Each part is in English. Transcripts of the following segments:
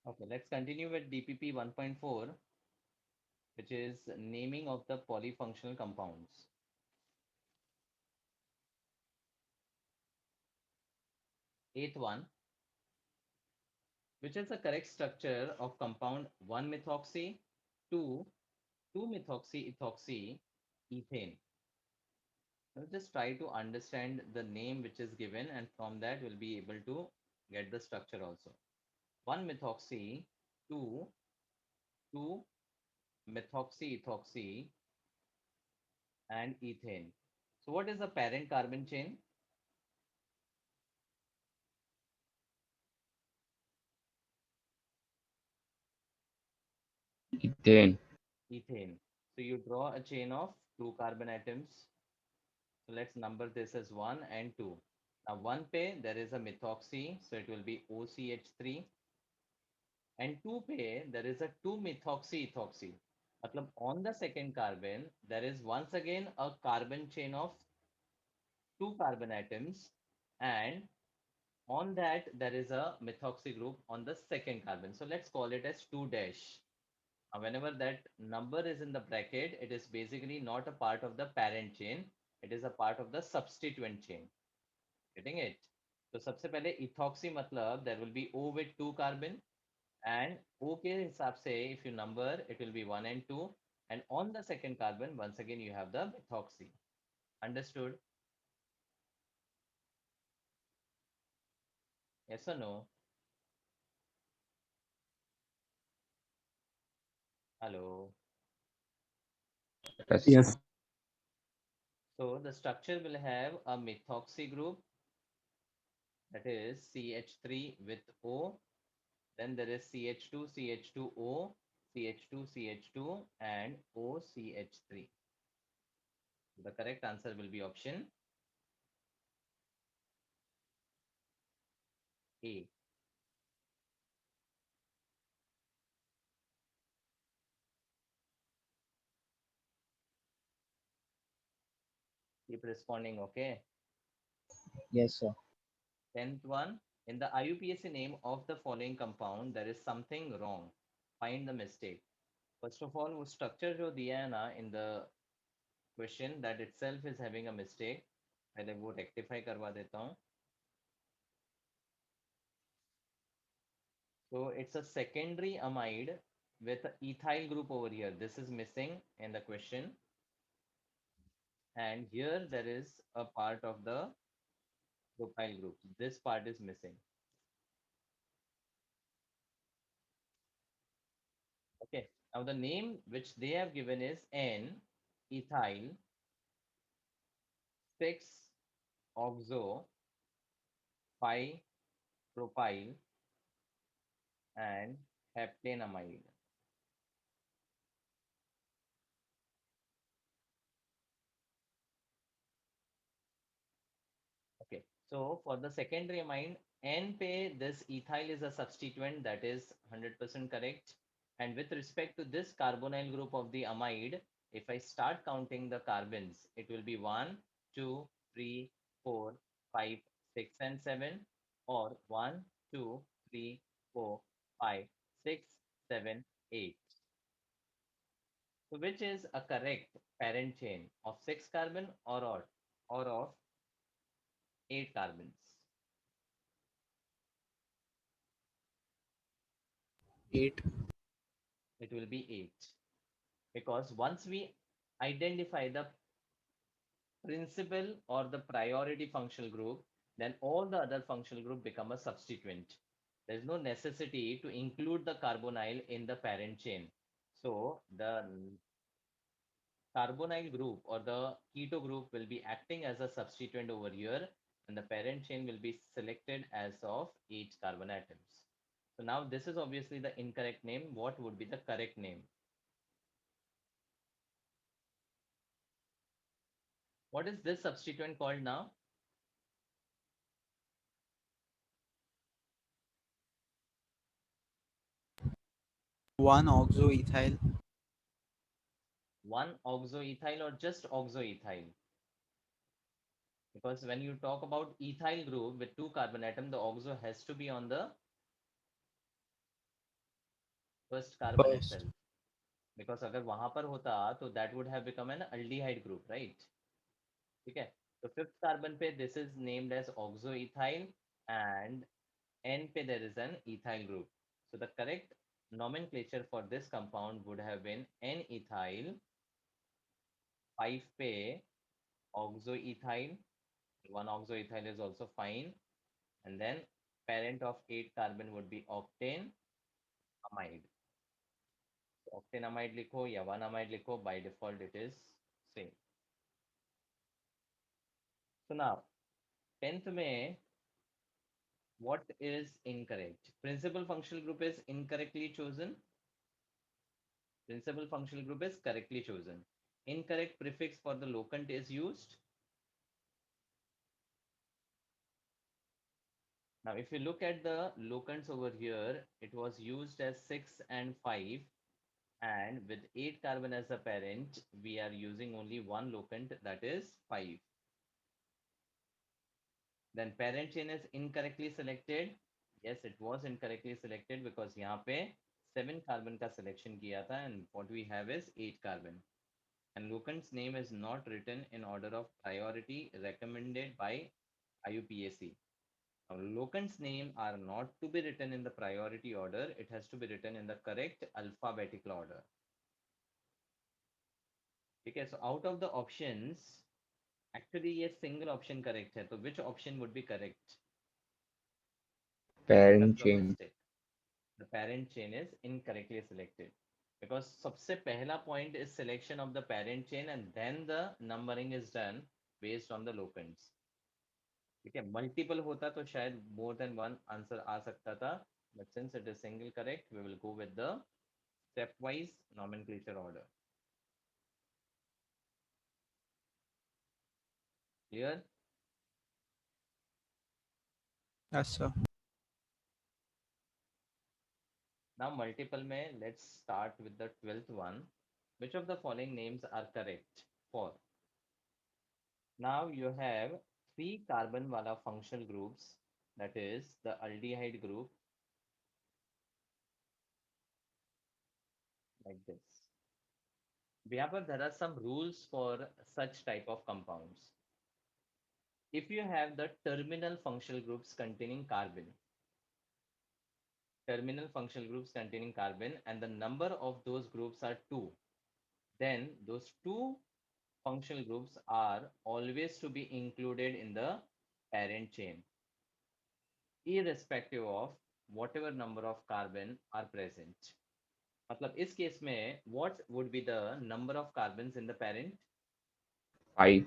Okay, let's continue with DPP 1.4, which is naming of the polyfunctional compounds. Eighth one, which is the correct structure of compound 1-methoxy, 2, 2-methoxy-ethoxy ethane. Now just try to understand the name which is given, and from that we'll be able to get the structure also. 1-methoxy, 2, 2-methoxy-ethoxy, and ethane. So what is the parent carbon chain? Ethane. Ethane. So you draw a chain of two carbon atoms. So let's number this as 1 and 2. Now 1 pair there is a methoxy, so it will be OCH3. And 2 pair there is a 2-methoxy-ethoxy. Matlab on the second carbon there is once again a carbon chain of two carbon atoms, and on that there is a methoxy group on the second carbon. So let's call it as 2 dash. Whenever that number is in the bracket, it is basically not a part of the parent chain. It is a part of the substituent chain. Getting it? So सबसे पहले ethoxy मतलब there will be O with two carbon, and O के हिसाब से if you number it will be 1 and 2, and on the second carbon once again you have the methoxy. Understood? Yes or no? Hello. Yes. Yes. So the structure will have a methoxy group, that is CH3 with O. Then there is CH2, CH2O, CH2, CH2, and OCH3. The correct answer will be option A. Keep responding, okay? Yes, sir. 10th one. In the IUPAC name of the following compound, there is something wrong. Find the mistake. First of all, वो structure जो दिया है ना in the question, that itself is having a mistake. पहले वो rectify करवा देता हूँ. So it's a secondary amide with ethyl group over here. This is missing in the question. And here there is a part of the propyl group. This part is missing. Okay. Now the name which they have given is N-ethyl 6-oxo 5-propyl and heptanamide. Okay, so for the secondary amine, N pe this ethyl is a substituent, that is 100% correct. And with respect to this carbonyl group of the amide, if I start counting the carbons, it will be 1, 2, 3, 4, 5, 6, and 7, or 1, 2, 3, 4, 5, 6, 7, 8. So which is a correct parent chain of 6 carbon or of 8 carbons? 8. It will be 8, because once we identify the principal or the priority functional group, then all the other functional group become a substituent. There is no necessity to include the carbonyl in the parent chain. So the carbonyl group or the keto group will be acting as a substituent over here, and the parent chain will be selected as of 8 carbon atoms. So now this is obviously the incorrect name. What would be the correct name? What is this substituent called now? 1-oxoethyl. 1-oxoethyl or just oxoethyl? Because when you talk about ethyl group with two carbon atom, the oxo has to be on the First carbon First. itself. Because अगर वहां पर होता तो that would have become an aldehyde group, right? ठीक है. तो fifth carbon पे this is named as oxoethyl and N पे there is an ethyl group. So the correct nomenclature for this compound would have been N-ethyl, 5 पे oxoethyl, one oxoethyl is also fine, and then parent of 8 carbon would be octane amide. So octane amide लिखो या 1 amide लिखो, by default it is same. So now 10th में what is incorrect? Principal functional group is incorrectly chosen. Principal functional group is correctly chosen. Incorrect prefix for the locant is used. Now, if you look at the locants over here, it was used as 6 and 5. And with 8 carbon as a parent, we are using only one locant, that is 5. Then parent chain is incorrectly selected. Yes, it was incorrectly selected because यहाँ पे 7 carbon का selection किया था, and what we have is 8 carbon. And locant's name is not written in order of priority recommended by IUPAC. Now, locant's name are not to be written in the priority order. It has to be written in the correct alphabetical order. Okay, so out of the options, actually ये single option correct है. So which option would be correct? Parent That's the chain. mistake. The parent chain is incorrectly selected. Because सबसे पहला point is selection of the parent chain and then the numbering is done based on the locants. ठीक है, multiple होता तो शायद more than one answer आ सकता था. But since it is single correct, we will go with the stepwise nomenclature order. Clear? Yes, sir. Now multiple में, let's start with the 12th one. Which of the following names are correct for? Now you have 3 carbon wala functional groups, that is the aldehyde group, like this. There are some rules for such type of compounds. If you have the terminal functional groups containing carbon, and the number of those groups are 2, then those 2 functional groups are always to be included in the parent chain, irrespective of whatever number of carbon are present. मतलब इस case में what would be the number of carbons in the parent? 5.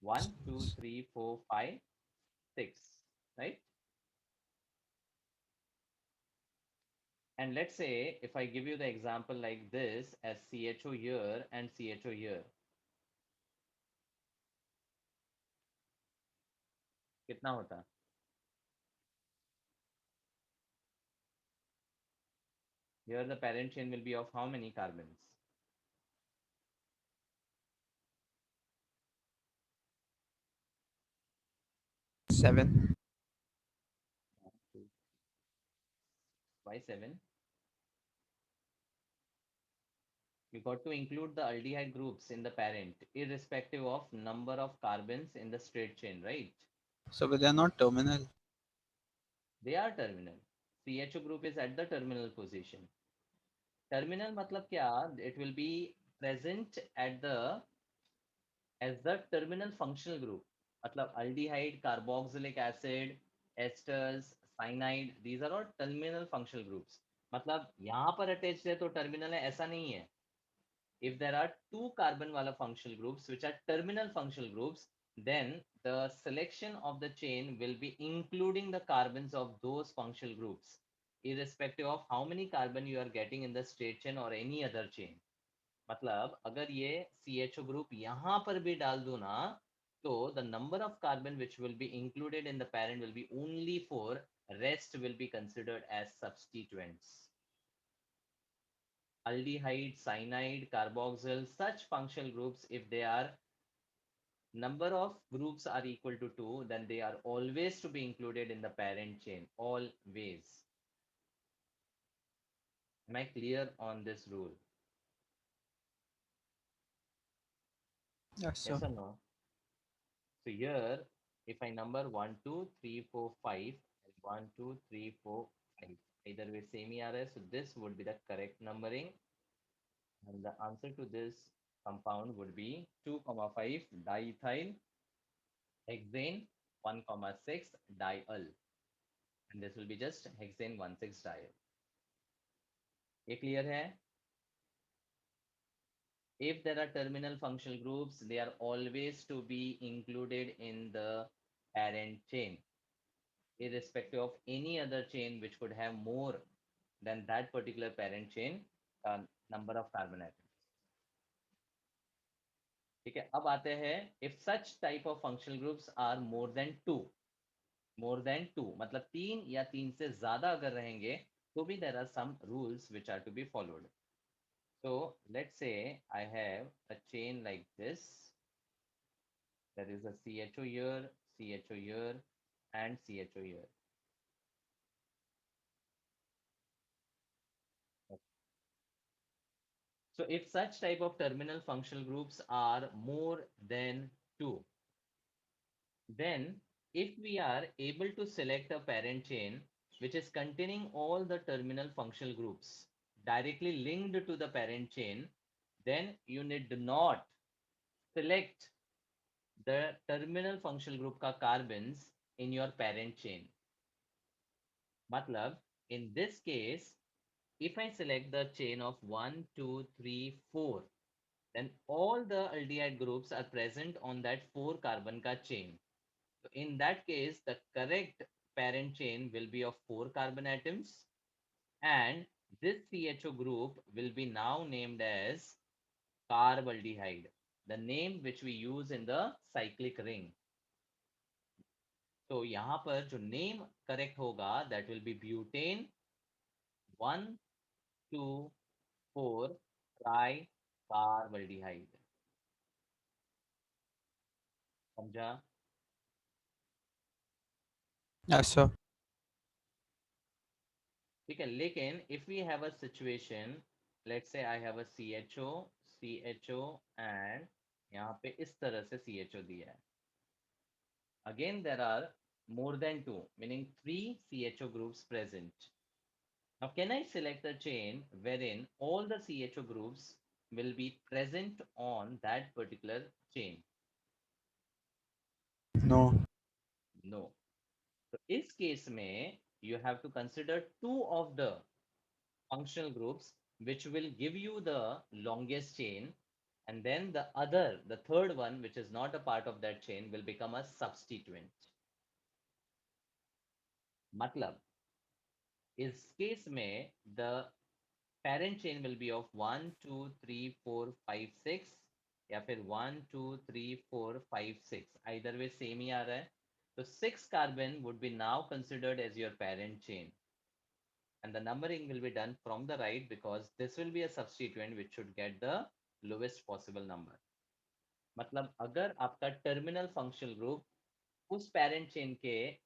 1, 2, 3, 4, 5, 6, right? And let's say if I give you the example like this as CHO here and CHO here, कितना होता? Here the parent chain will be of how many carbons? 7. Why 7? You got to include the aldehyde groups in the parent, irrespective of number of carbons in the straight chain, right? So they are not terminal. They are terminal. CHO group is at the terminal position. Terminal matlab kya? It will be present at the as the terminal functional group. matlab aldehyde, carboxylic acid, esters, cyanide, these are all terminal functional groups. matlab yahan par attached hai to terminal hai, aisa nahi hai. If there are 2 carbon wala functional groups which are terminal functional groups, then the selection of the chain will be including the carbons of those functional groups, irrespective of how many carbon you are getting in the straight chain or any other chain. मतलब अगर ये CHO group यहाँ पर भी डाल दूँ ना, तो the number of carbon which will be included in the parent will be only 4, rest will be considered as substituents. Aldehyde, cyanide, carboxyl, such functional groups, if they are number of groups are equal to 2, then they are always to be included in the parent chain, always. Am I clear on this rule? Yes, sir. Yes or no? So here, if I number 1, 2, 3, 4, 5, 1, 2, 3, 4, 5, either way same ही आ रहा है, so this would be the correct numbering, and the answer to this compound would be 2, 5 diethyl hexane 1, 6 diol, and this will be just hexane 1,6 diol. ये clear है? If there are terminal functional groups, they are always to be included in the parent chain, irrespective of any other chain which could have more than that particular parent chain number of carbon atoms. ठीक है, अब आते हैं if such type of functional groups are more than two, मतलब 3 या 3 से ज्यादा अगर रहेंगे तो भी there are some rules which are to be followed. So let's say I have a chain like this. There is a CHO here, CHO here, and CHO here. So if such type of terminal functional groups are more than 2, then if we are able to select a parent chain which is containing all the terminal functional groups directly linked to the parent chain, then you need not select the terminal functional group ka carbons in your parent chain. Matlab, in this case, if I select the chain of 1, 2, 3, 4, then all the aldehyde groups are present on that 4 carbon ka chain. So in that case, the correct parent chain will be of 4 carbon atoms, and this CHO group will be now named as carbaldehyde, the name which we use in the cyclic ring. तो यहाँ पर जो name correct होगा that will be butane 1, 2, 4 tricarbaldehyde. समझा? Yes, sir. ठीक है, लेकिन if we have a situation, let's say I have a CHO and यहाँ पे इस तरह से CHO दिया है. Again there are more than 2, meaning 3 CHO groups present. Now can I select a chain wherein all the CHO groups will be present on that particular chain? No. No. So इस case में you have to consider 2 of the functional groups which will give you the longest chain, and then the third one which is not a part of that chain will become a substituent. मतलब इस case में the parent chain will be of 1, 2, 3, 4, 5, 6 या फिर 1, 2, 3, 4, 5, 6, either way same ही आ रहा है. So 6 carbon would be now considered as your parent chain, and the numbering will be done from the right because this will be a substituent which should get the lowest possible number. मतलब अगर आपका terminal functional group उस parent chain के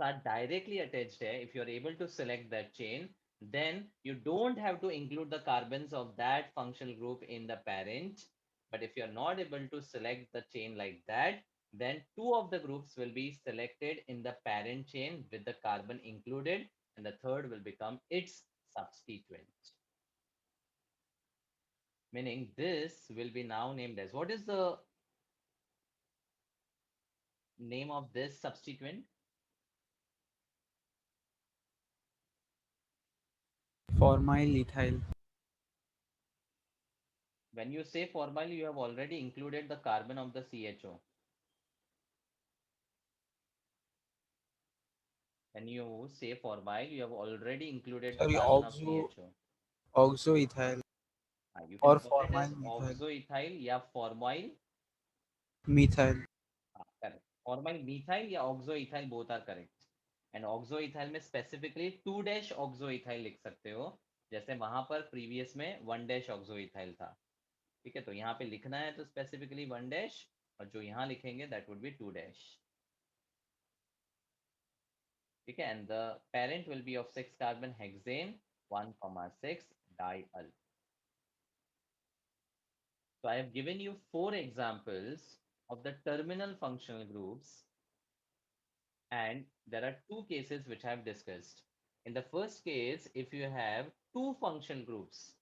साथ directly attached है, if you are able to select that chain, then you don't have to include the carbons of that functional group in the parent. But if you are not able to select the chain like that, then 2 of the groups will be selected in the parent chain with the carbon included, and the third will become its substituent. Meaning this will be now named as, what is the name of this substituent? Formyl ethyl. When you say formyl, you have already included the carbon of the CHO. When you say formyl, you have already included the Sorry, carbon of CHO. oxoethyl You can or call it as formyl methyl. oxoethyl या formyl. Methyl. Correct. Formyl methyl या oxoethyl, both are correct. And oxoethyl में specifically 2 oxoethyl लिख सकते हो, जैसे वहां पर previous में 1 oxoethyl था. ठीक है, तो यहाँ पे लिखना है तो specifically 1, और जो यहाँ लिखेंगे that would be 2. ठीक है, and the parent will be of 6 carbon hexane 1,6 diol. So I have given you 4 examples of the terminal functional groups, and there are 2 cases which I have discussed. In the first case, if you have 2 functional groups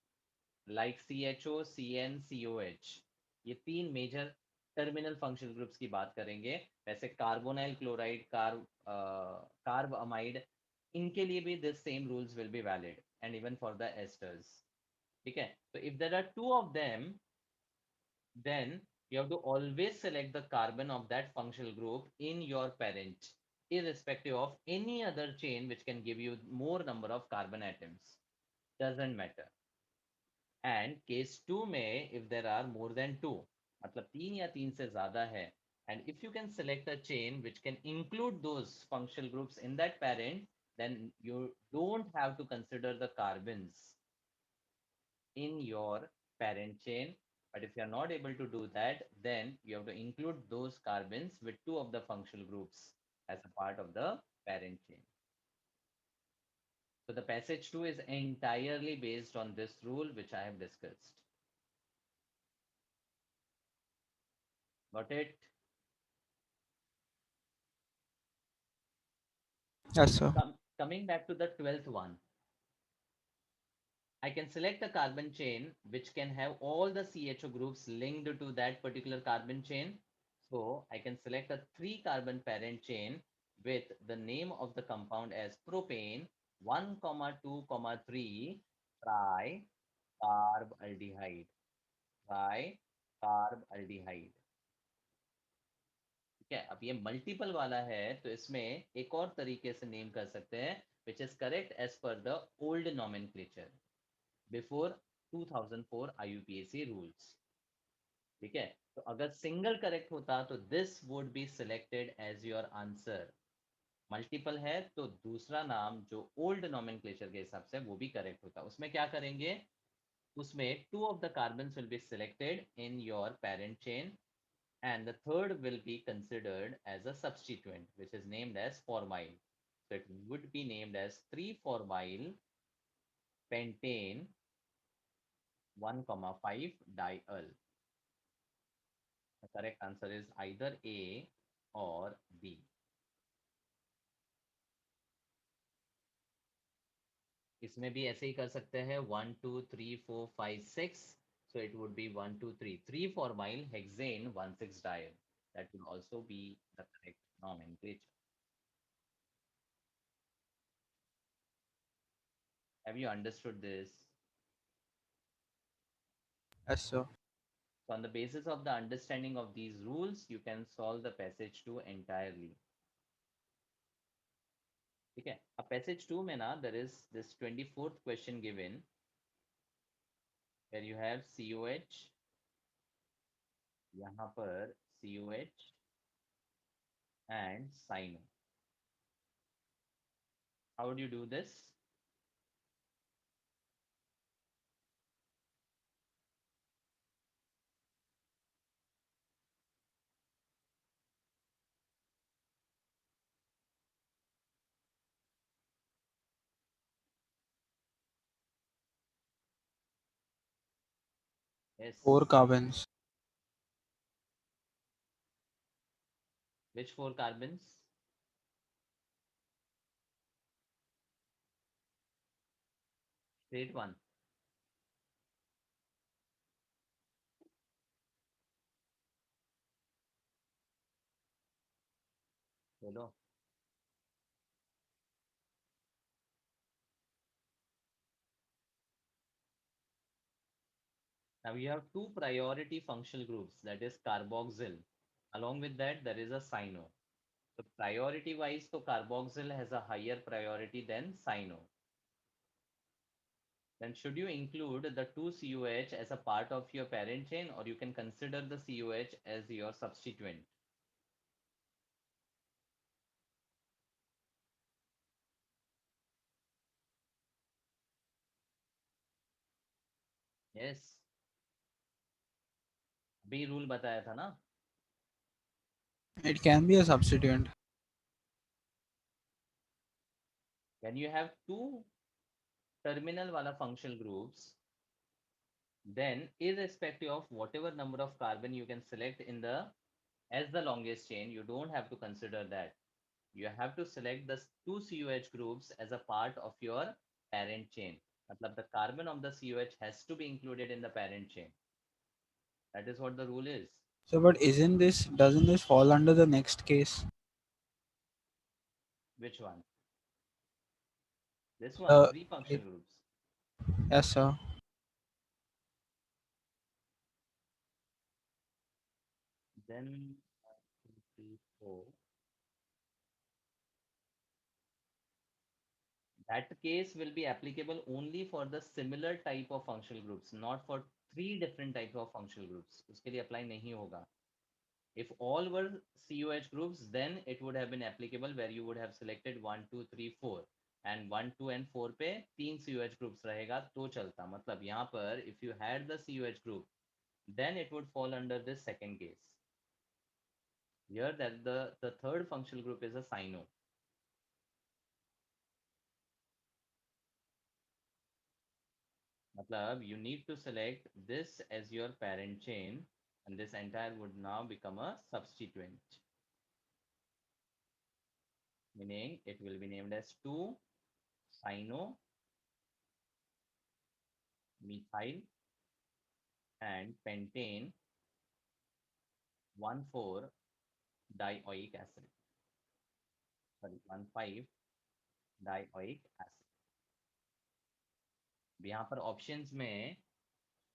like CHO, CN, COH, ये 3 major terminal functional groups की बात करेंगे. वैसे carbonyl chloride, carb amide, इनके लिए भी this same rules will be valid, and even for the esters. ठीक है, तो if there are 2 of them, then you have to always select the carbon of that functional group in your parent, irrespective of any other chain which can give you more number of carbon atoms. Doesn't matter. And case 2 में if there are more than 2, मतलब 3 या 3 से ज़्यादा है, and if you can select a chain which can include those functional groups in that parent, then you don't have to consider the carbons in your parent chain. But if you are not able to do that, then you have to include those carbons with 2 of the functional groups as a part of the parent chain. So the passage 2 is entirely based on this rule which I have discussed. Got it? Yes, sir. Coming back to the 12th one, I can select a carbon chain which can have all the CHO groups linked to that particular carbon chain. So I can select a 3 carbon parent chain with the name of the compound as propane 1, 2, 3 tricarbaldehyde. Tricarbaldehyde. ठीक है, अब ये multiple वाला है तो इसमें एक और तरीके से नेम कर सकते हैं, which is correct as per the old nomenclature before 2004 IUPAC rules. ठीक है, तो अगर सिंगल करेक्ट होता तो this would be selected as your answer. Multiple है तो दूसरा नाम जो ओल्ड नॉमेनक्लेचर के हिसाब से वो भी करेक्ट होता. उसमें क्या करेंगे, उसमें 2 of the carbons will be selected in your parent chain and the third will be considered as a substituent which is named as formyl. So it would be named as 3-formyl pentane 1,5 diol. The correct answer is either A or B. इसमें भी ऐसे ही कर सकते हैं 1 2 3 4 5 6. So it would be 1 2 3 3-formyl hexane 1,6 diol. That would also be the correct nomenclature. Have you understood this? Yes, sir. So on the basis of the understanding of these rules, you can solve the passage 2 entirely. ठीक है, अब passage 2 में ना there is this 24th question given where you have COH, यहाँ पर COH and cyno. How would you do this? Yes. 4 carbons. Which 4 carbons? Straight one. बोलो. Now you have 2 priority functional groups, that is carboxyl. Along with that, there is a cyno. So priority wise, so carboxyl has a higher priority than cyno. Then should you include the 2-COH as a part of your parent chain, or you can consider the COH as your substituent? Yes. B rule बताया था ना. It can be a substituent. When you have 2 terminal wala functional groups, then irrespective of whatever number of carbon you can select in the as the longest chain, you don't have to consider that. You have to select the two COH groups as a part of your parent chain. Matlab the carbon of the COH has to be included in the parent chain. That is what the rule is. So, but doesn't this fall under the next case? Which one? This one, three functional groups. Yes, sir. Then 1, 2, 3, 4. That case will be applicable only for the similar type of functional groups, not for three different type of functional groups. उसके लिए apply नहीं होगा. If all were COH groups, then it would have been applicable where you would have selected 1, 2, 3, 4. And 1, 2 and 4 पे तीन COH groups रहेगा तो चलता. मतलब यहाँ पर if you had the COH group, then it would fall under this second case. Here that the third functional group is a cyno. Matlab, you need to select this as your parent chain, and this entire would now become a substituent. Meaning it will be named as 2-cyno methyl and pentane 1,4-dioic acid. Sorry, 1,5-dioic acid. यहाँ पर options में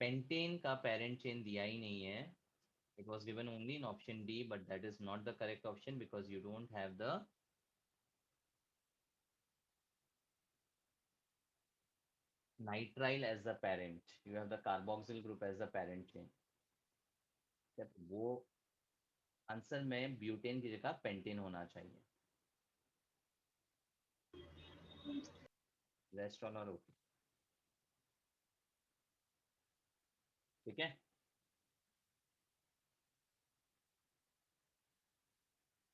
pentane का parent chain दिया ही नहीं है. It was given only in option D, but that is not the correct option because you don't have the nitrile as the parent. You have the carboxyl group as the parent chain. वो answer में butane की जगह pentane होना चाहिए. Rest all और okay. ठीक है.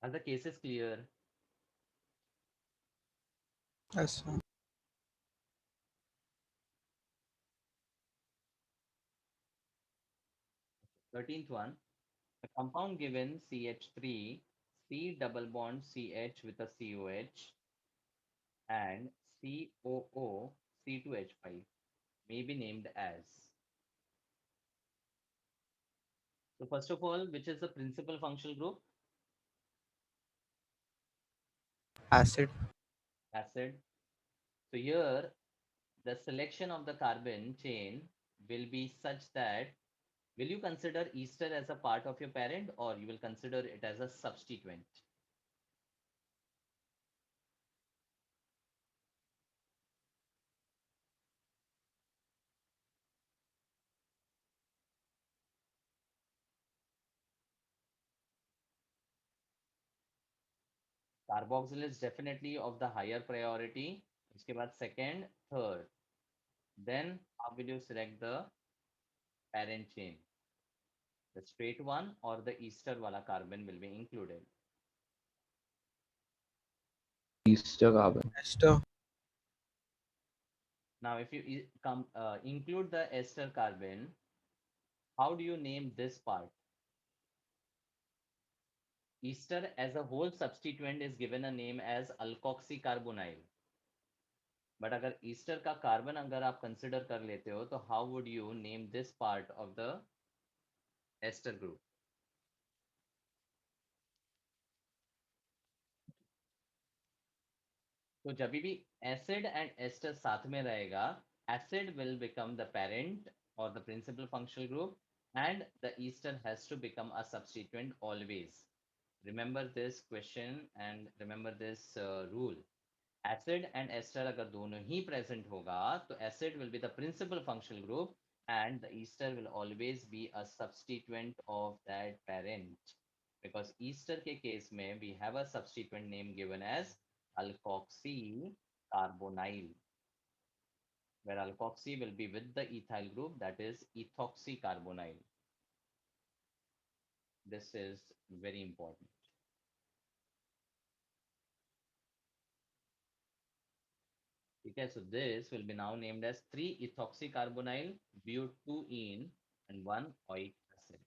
Are the cases clear? Yes, sir. 13th one. A compound given CH3, C double bond CH with a COH and COO C2H5 may be named as. So first of all, which is the principal functional group? Acid. Acid. So here the selection of the carbon chain will be such that will you consider ester as a part of your parent or you will consider it as a substituent? Carboxyl is definitely of the higher priority. उसके बाद second, third. Then how will you select the parent chain? The straight one or the ester wala carbon will be included. Ester carbon. Ester. Now, if you include the ester carbon, how do you name this part? Ester as a whole substituent is given a name as alkoxycarbonyl. But अगर ester का carbon अगर आप consider कर लेते हो, तो how would you name this part of the ester group? तो जब भी एसिड एंड एस्टर साथ में रहेगा, acid will become the parent or the principal functional group and the ester has to become a substituent always. Remember this question and remember this rule. Acid and ester अगर दोनों ही present होगा तो acid will be the principal functional group and the ester will always be a substituent of that parent. Because ester के case में we have a substituent name given as alkoxycarbonyl, where alkoxy will be with the ethyl group, that is ethoxycarbonyl. This is very important. Okay, so this will be now named as 3-ethoxycarbonyl butene and 1-oic acid.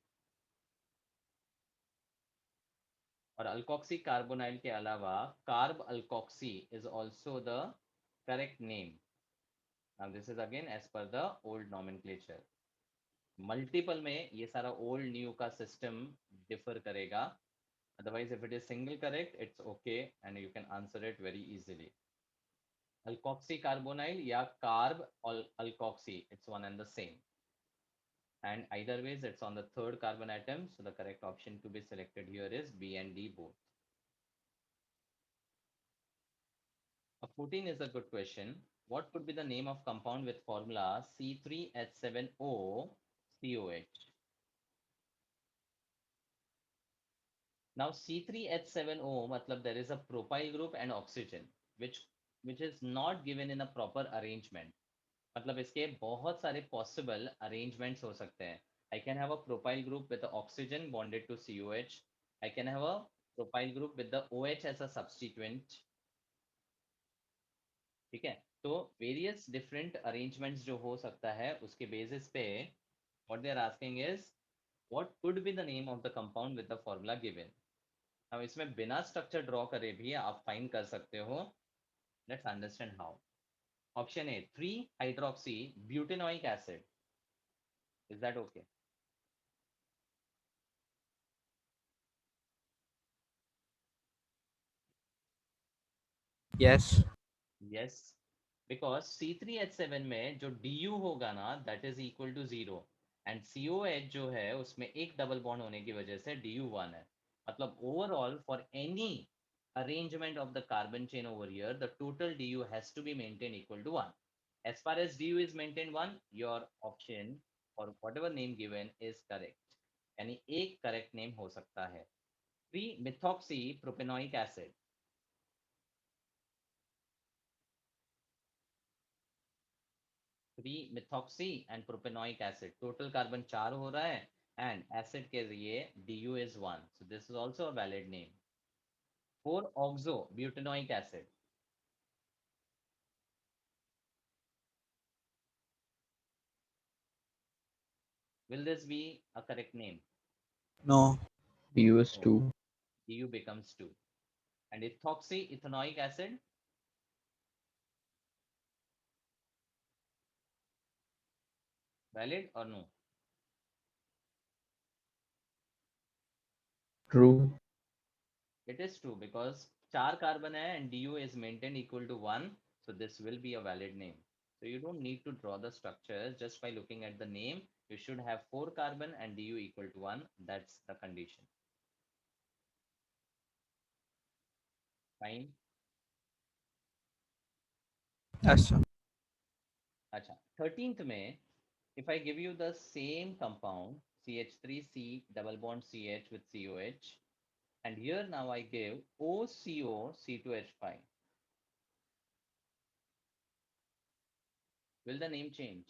और alkoxy carbonyl के अलावा carb alkoxy is also the correct name. Now this is again as per the old nomenclature. Multiple में ये सारा old new का system differ करेगा. Otherwise, if it is single correct, it's okay and you can answer it very easily. Alkoxy carbonyl या carb alkoxy, it's one and the same. And either ways, it's on the third carbon atom. So the correct option to be selected here is B and D both. 14 is a good question. What could be the name of compound with formula C3H7O COH? Now C3H7O matlab there is a propyl group and oxygen which is not given in a proper arrangement. मतलब इसके बहुत सारे possible arrangements हो सकते हैं. I can have a propyl group with the oxygen bonded to COH. I can have a propyl group with the OH as a substituent. ठीक है, तो वेरियस डिफरेंट अरेंजमेंट्स जो हो सकता है उसके बेसिस पे what they are asking is what could be the name of the compound with the formula given. अब इसमें बिना स्ट्रक्चर ड्रॉ करे भी आप फाइंड कर सकते हो. Let's understand how. Option A 3 hydroxy butanoic acid. Is that okay? Yes. Yes, because C3H7 में जो DU होगा ना that is equal to 0 and COH जो है उसमें एक डबल बॉन्ड होने की वजह से DU 1 है. मतलब overall for any arrangement of the carbon chain over here, the total DU has to be maintained equal to 1. As far as DU is maintained 1, your option or whatever name given is correct. यानी एक correct name हो सकता है. 3-methoxy propanoic acid. 3-methoxy and propanoic acid. Total carbon 4 हो रहा है and acid के लिए DU is 1. So this is also a valid name. 4-oxo-butanoic acid. Will this be a correct name? No. DU is 2. DU becomes 2. And ethoxy-ethanoic acid. Valid or no? True. It is true because 4 carbon hai and DU is maintained equal to 1. So this will be a valid name. So you don't need to draw the structure just by looking at the name. You should have 4 carbon and DU equal to 1. That's the condition. Fine. Yes, sir. Acha. 13th में, if I give you the same compound CH3C double bond CH with COH, and here now I give OCO C2H5. Will the name change?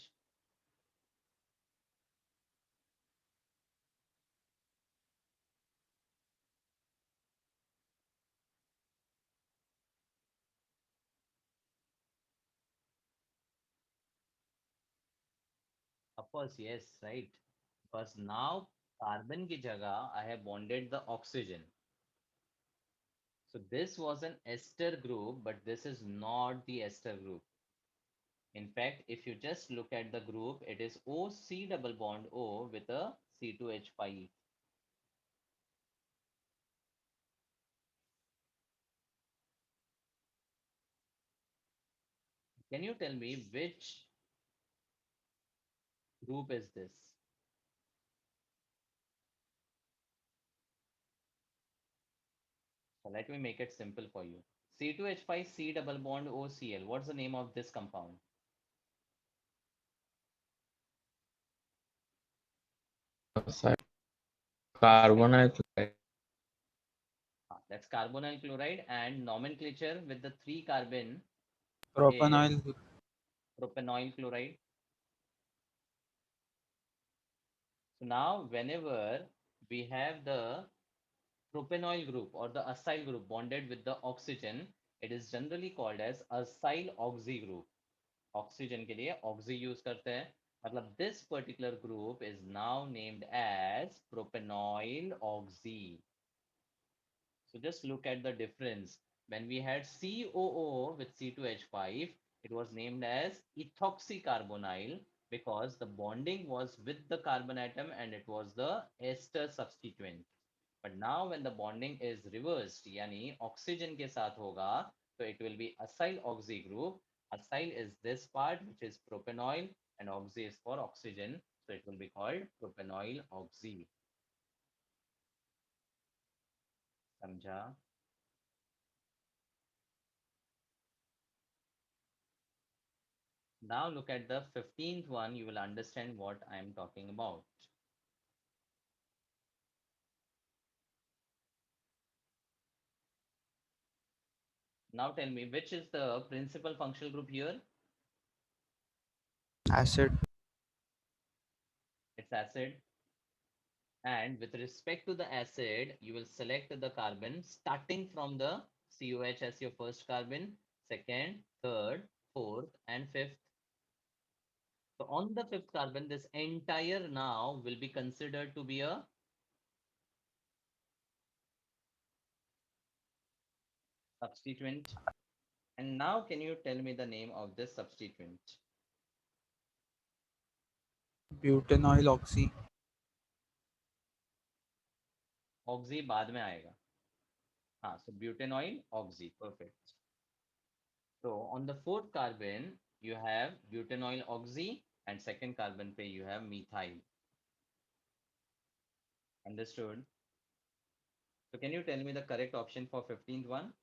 Of course, yes, right. Because now carbon की जगह I have bonded the oxygen. So this was an ester group, but this is not the ester group. In fact, if you just look at the group, it is OC double bond O with a C2H5. Can you tell me which group is this? So let me make it simple for you. C2H5 C double bond OCl. What's the name of this compound? Carbonyl chloride. That's carbonyl chloride, and nomenclature with the 3 carbon Propanoil. propanoyl chloride. So now whenever we have the propanoyl group or the acyl group bonded with the oxygen, It is generally called as acyl oxy group. Oxygen के लिए oxy use करते हैं. मतलब this particular group is now named as propanoyl oxy. So just look at the difference. When we had COO with C2H5, it was named as ethoxycarbonyl because the bonding was with the carbon atom and it was the ester substituent. But now when the bonding is reversed, यानी oxygen के साथ होगा, so it will be acyl oxy group. Acyl is this part which is propanoyl and oxy is for oxygen. So it will be called propanoyl oxy. समझा? Now look at the 15th one, you will understand what I am talking about. Now tell me, which is the principal functional group here? Acid. It's acid. And with respect to the acid, you will select the carbon starting from the COH as your first carbon, second, third, fourth, and fifth. So on the fifth carbon, this entire now will be considered to be a substituent. And now can you tell me the name of this substituent? Butanoyl oxy. Oxy बाद में आएगा. So butanoyl oxy, perfect. So on the fourth carbon, you have butanoyl oxy and second carbon pe you have methyl. Understood? So can you tell me the correct option for 15th one?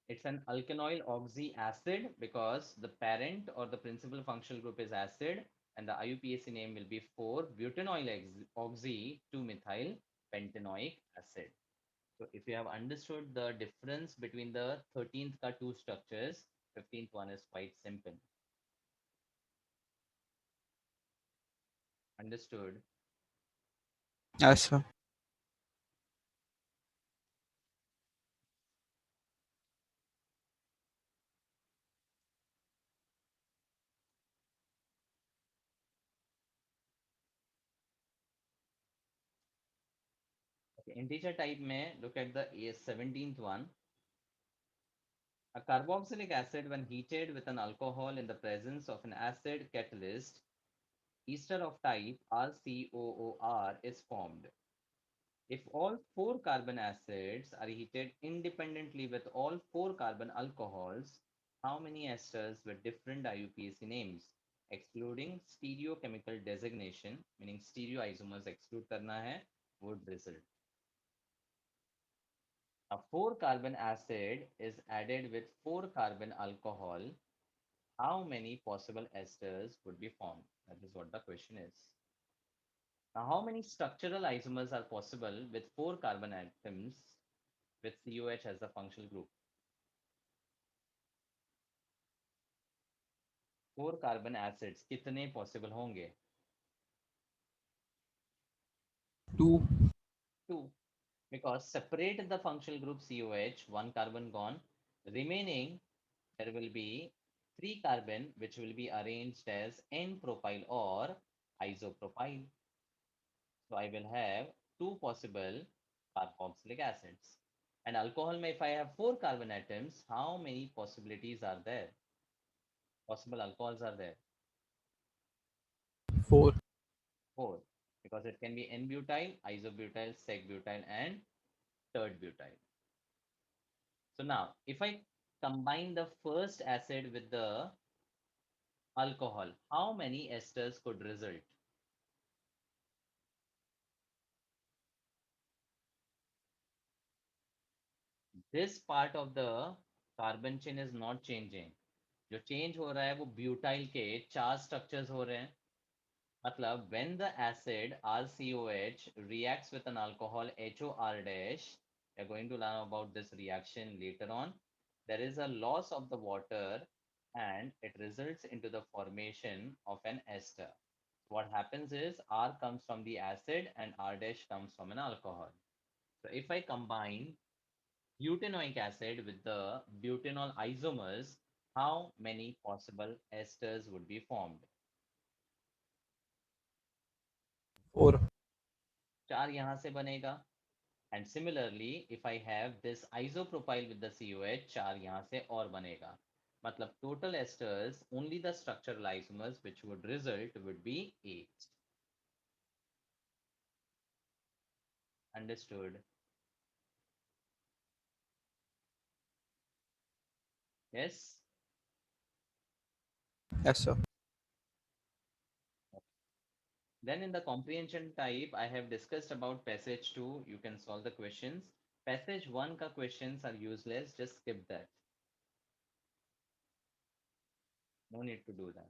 It's an alkanoyl oxy acid because the parent or the principal functional group is acid and the IUPAC name will be 4-butanoyl oxy 2-methyl pentanoic acid. So if you have understood the difference between the 13th ka two structures, 15th one is quite simple. Understood? Yes, sir. Okay, integer type में look at the 17th one. A carboxylic acid when heated with an alcohol in the presence of an acid catalyst, ester of type RCOOR is formed. If all four carbon acids are heated independently with all four carbon alcohols, how many esters with different IUPAC names, excluding stereochemical designation, meaning stereoisomers exclude करना है, would result? A 4-carbon acid is added with 4-carbon alcohol. How many possible esters would be formed? That is what the question is. Now, how many structural isomers are possible with 4-carbon atoms with COH as the functional group? 4-carbon acids कितने possible होंगे? 2. 2. Because separate the functional group COH, 1 carbon gone. Remaining, there will be 3 carbon which will be arranged as N-propyl or isopropyl. So I will have 2 possible carboxylic acids. And alcohol, if I have 4 carbon atoms, how many possibilities are there? Possible alcohols are there? 4. 4. Because it can be N-butyl, isobutyl, sec-butyl, and third butyl. So now, if I combine the first acid with the alcohol, how many esters could result? This part of the carbon chain is not changing. जो change हो रहा है वो butyl के 4 structures हो रहे हैं. मतलब when the acid RCOH reacts with an alcohol HOR dash, we are going to learn about this reaction later on. There is a loss of the water and it results into the formation of an ester. What happens is R comes from the acid and R dash comes from an alcohol. So if I combine butanoic acid with the butanol isomers, how many possible esters would be formed? 4. 4 यहाँ से बनेगा. And similarly, if I have this isopropyl with the COH, 4 यहाँ से और बनेगा. मतलब total esters, only the structural isomers which would result would be 8. Understood? Yes? Yes, sir. Then in the comprehension type, I have discussed about passage 2. You can solve the questions. Passage 1 ka questions are useless. Just skip that. No need to do that.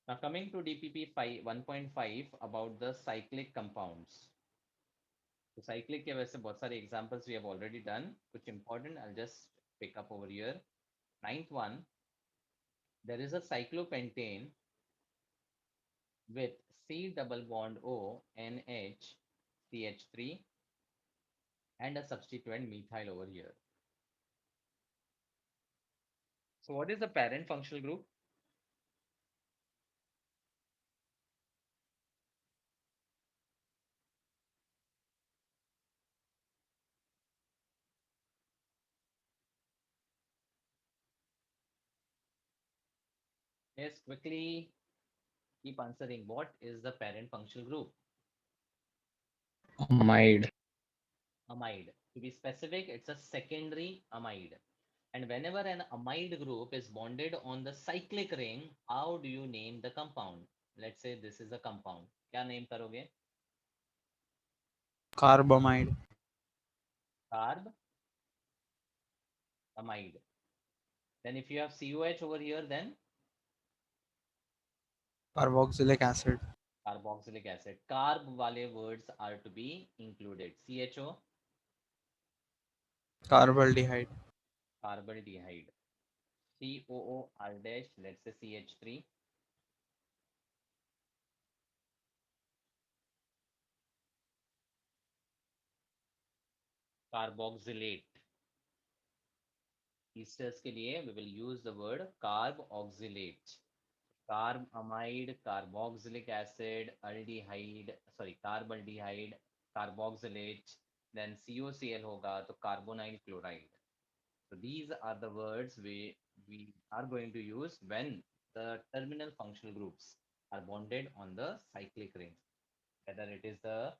Now coming to DPP 1.5 about the cyclic compounds. So cyclic के वैसे बहुत सारे examples we have already done. कुछ important I'll just pick up over here. Ninth one, there is a cyclopentane with C double bond O NH CH3 and a substituent methyl over here. So what is the parent functional group? Yes, quickly keep answering. What is the parent functional group? Amide. Amide. To be specific, it's a secondary amide. And whenever an amide group is bonded on the cyclic ring, how do you name the compound? Let's say this is a compound. क्या name करोगे? Carbamide. Carb amide. Then if you have COH over here, then Carboxylic acid. carboxylic acid. Carb wale words are to be included. CHO, Carbaldehyde. carbaldehyde. COO R dash, let's say CH3. Carboxylate. Esters के लिए we will use the word carboxylate. Carb amide, carboxylic acid, aldehyde, sorry, carbaldehyde, carboxylate, then COCl होगा तो carbonyl chloride. So these are the words we are going to use when the terminal functional groups are bonded on the cyclic ring, whether it is the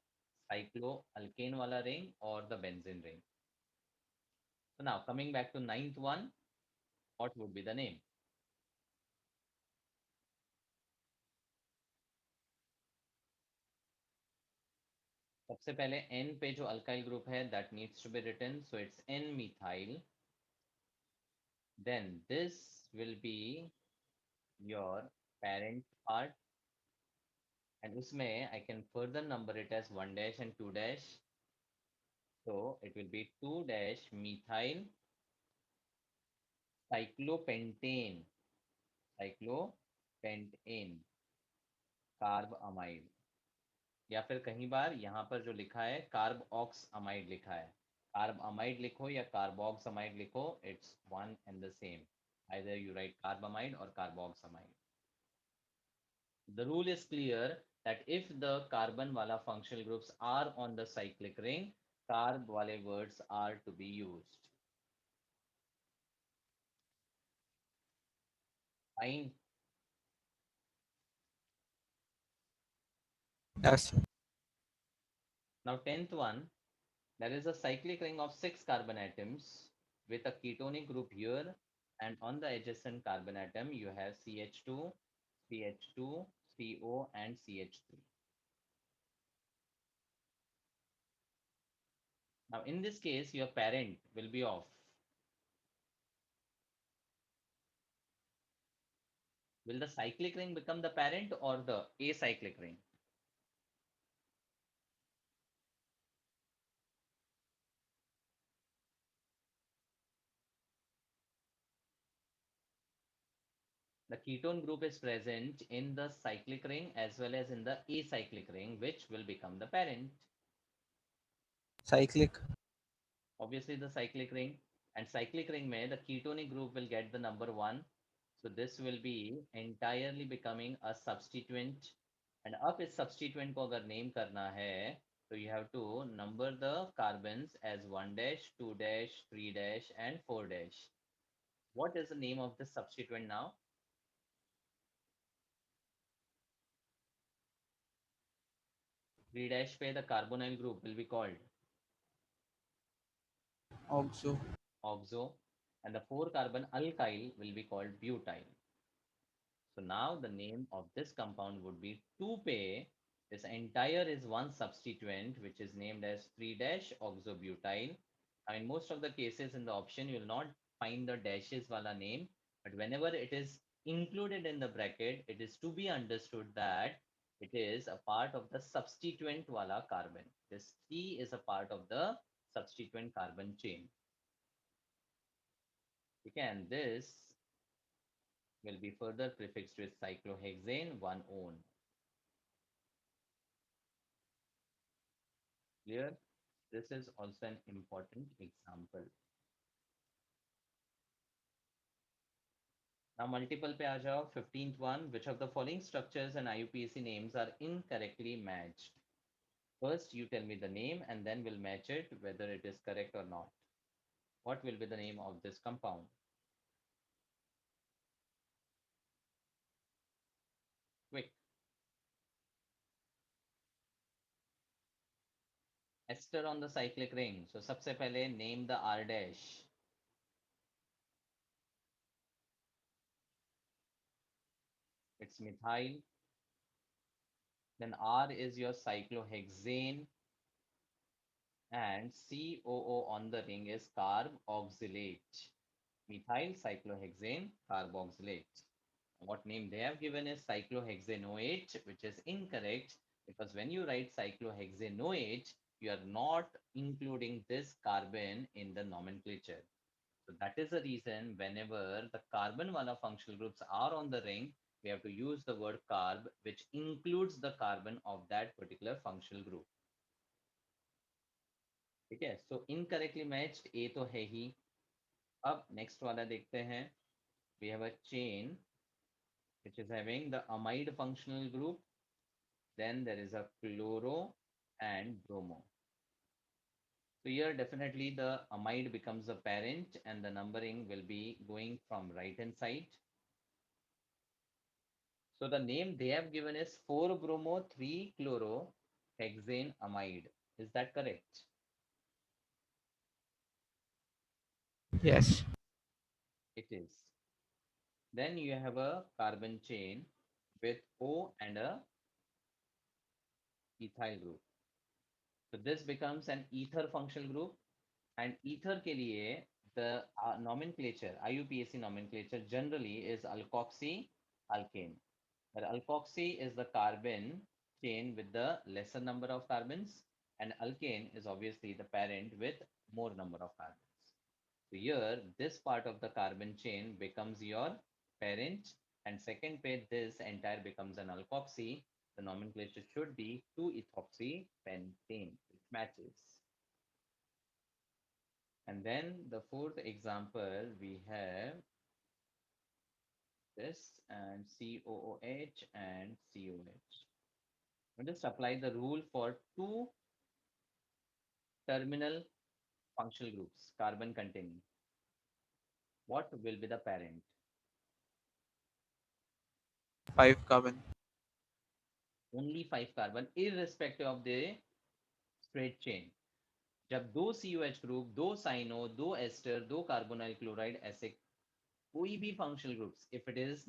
cycloalkane wala ring or the benzene ring. So now coming back to ninth one, what would be the name? सबसे पहले N पे जो alkyl group है that needs to be written, so it's N methyl. Then this will be your parent part, and उसमें I can further number it as 1 dash and 2 dash, so it will be 2 dash methyl cyclopentane, cyclopentane carb amide, या फिर कहीं बार यहाँ पर जो लिखा है carb aux amide लिखा है. कार्ब अमाइड लिखो या कार्बोक्स अमाइड लिखो, it's one and the same. Either you write carbamide or carboxamide. The rule is clear that if the carbon wala functional groups are on the cyclic ring, carb wale words are to be used. Fine. Yes, sir. Now 10th one, there is a cyclic ring of 6 carbon atoms with a ketonic group here, and on the adjacent carbon atom you have CH2, CH2, CO and CH3. Now in this case your parent will be off. Will the cyclic ring become the parent or the acyclic ring? The ketone group is present in the cyclic ring as well as in the acyclic ring, which will become the parent. Cyclic. Obviously, the cyclic ring, and cyclic ring may the ketonic group will get the number 1. So this will be entirely becoming a substituent. And अब इस substituent को अगर name करना है, so you have to number the carbons as 1 dash, 2 dash, 3 dash, and 4 dash. What is the name of this substituent now? 3 dash पे the carbonyl group will be called Oxo. oxo, and the 4 carbon alkyl will be called butyl. So now the name of this compound would be 2-pe. This entire is one substituent which is named as 3-oxobutyl. Now in most of the cases in the option you will not find the dashes wala name, but whenever it is included in the bracket, it is to be understood that it is a part of the substituent wala carbon. This C is a part of the substituent carbon chain. Okay, and this will be further prefixed with cyclohexane 1-one. Clear? This is also an important example. Now multiple पे आ जाओ. 15th one. Which of the following structures and IUPAC names are incorrectly matched? First, you tell me the name and then we'll match it whether it is correct or not. What will be the name of this compound? Quick. Ester on the cyclic ring. So सबसे पहले name the R dash. It's methyl. Then R is your cyclohexane. And COO on the ring is carboxylate. Methyl cyclohexane carboxylate. What name they have given is cyclohexanoate, which is incorrect because when you write cyclohexanoate, you are not including this carbon in the nomenclature. So that is the reason whenever the carbon wala functional groups are on the ring, we have to use the word carb, which includes the carbon of that particular functional group. ठीक है, so incorrectly matched A तो है ही. अब next वाला देखते हैं. We have a chain which is having the amide functional group. Then there is a chloro and bromo. So here definitely the amide becomes a parent and the numbering will be going from right hand side. So the name they have given is 4-bromo 3-chloro hexane amide. Is that correct? Yes. It is. Then you have a carbon chain with O and a ethyl group. So this becomes an ether functional group, and ether के लिए the nomenclature, IUPAC nomenclature generally is alkoxy alkane. Where alkoxy is the carbon chain with the lesser number of carbons, and alkane is obviously the parent with more number of carbons. So here, this part of the carbon chain becomes your parent, and second pair, this entire becomes an alkoxy. The nomenclature should be 2-ethoxy pentane, which matches. And then the fourth example, we have this and COOH and COH. We'll just apply the rule for two terminal functional groups, carbon containing. What will be the parent? 5 carbon. Only 5 carbon, irrespective of the straight chain. जब दो COH group, दो cyano, दो ester, दो carbonyl chloride, ऐसे कोई भी functional groups, if it is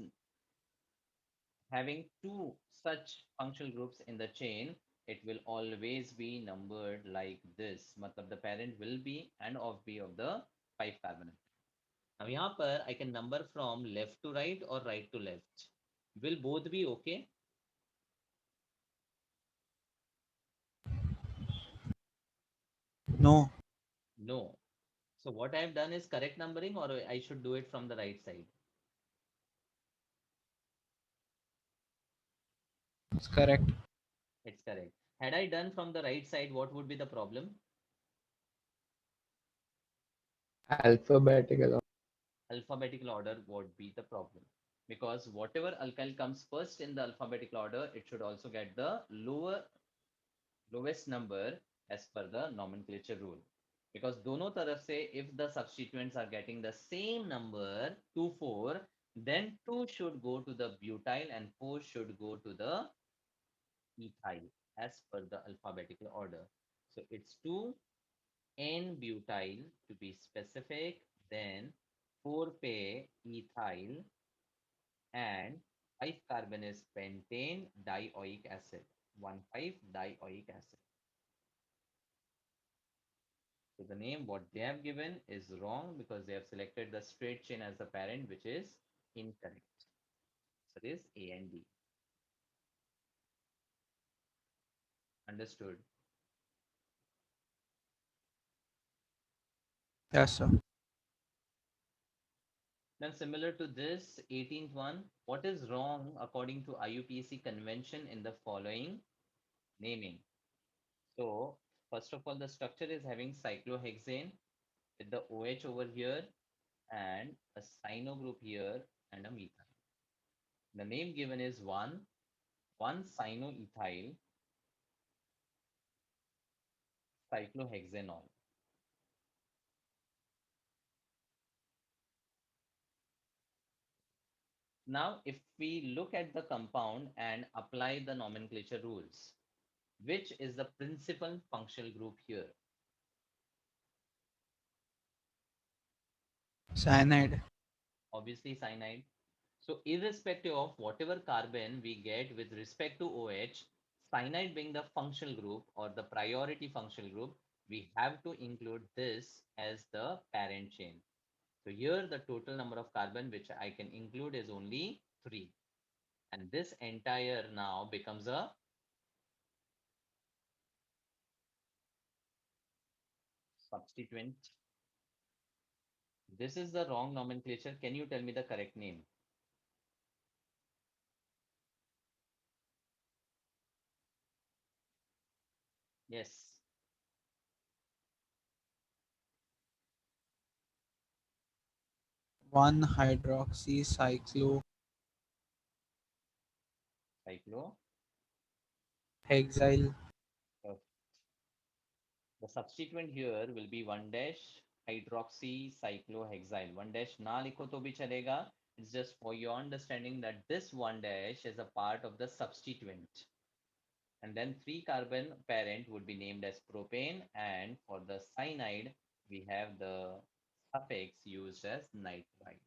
having two such functional groups in the chain, it will always be numbered like this. मतलब the parent will be and of be of the 5 carbon. Now यहाँ पर I can number from left to right or right to left. Will both be okay? No. No. So what I have done is correct numbering, or I should do it from the right side? It's correct. It's correct. Had I done from the right side, what would be the problem? Alphabetical. Alphabetical order would be the problem. Because whatever alkyl comes first in the alphabetical order, it should also get the lowest number as per the nomenclature rule. Because दोनों तरफ से if the substituents are getting the same number 2 4, then 2 should go to the butyl and 4 should go to the ethyl as per the alphabetical order. So it's 2 N butyl to be specific, then 4 pay ethyl, and 5 carbon is pentane dioic acid, 1,5 dioic acid. So the name what they have given is wrong because they have selected the straight chain as the parent, which is incorrect. So it is A and D. Understood. Yes, sir. Then similar to this 18th one, what is wrong according to IUPAC convention in the following naming? So first of all, the structure is having cyclohexane with the OH over here and a cyano group here and a methyl. The name given is 1,1-cyanoethyl cyclohexanol. Now, if we look at the compound and apply the nomenclature rules, which is the principal functional group here? Cyanide. Obviously, cyanide. So, irrespective of whatever carbon we get with respect to OH, cyanide being the functional group or the priority functional group, we have to include this as the parent chain. So here the total number of carbon which I can include is only 3. And this entire now becomes a substituent. This is the wrong nomenclature. Can you tell me the correct name? Yes. One hydroxycyclohexyl Cyclo. The substituent here will be 1 hydroxycyclohexyl. 1 na likho to bhi chalega. It's just for your understanding that this 1 is a part of the substituent. And then 3 carbon parent would be named as propane, and for the cyanide we have the suffix used as nitride.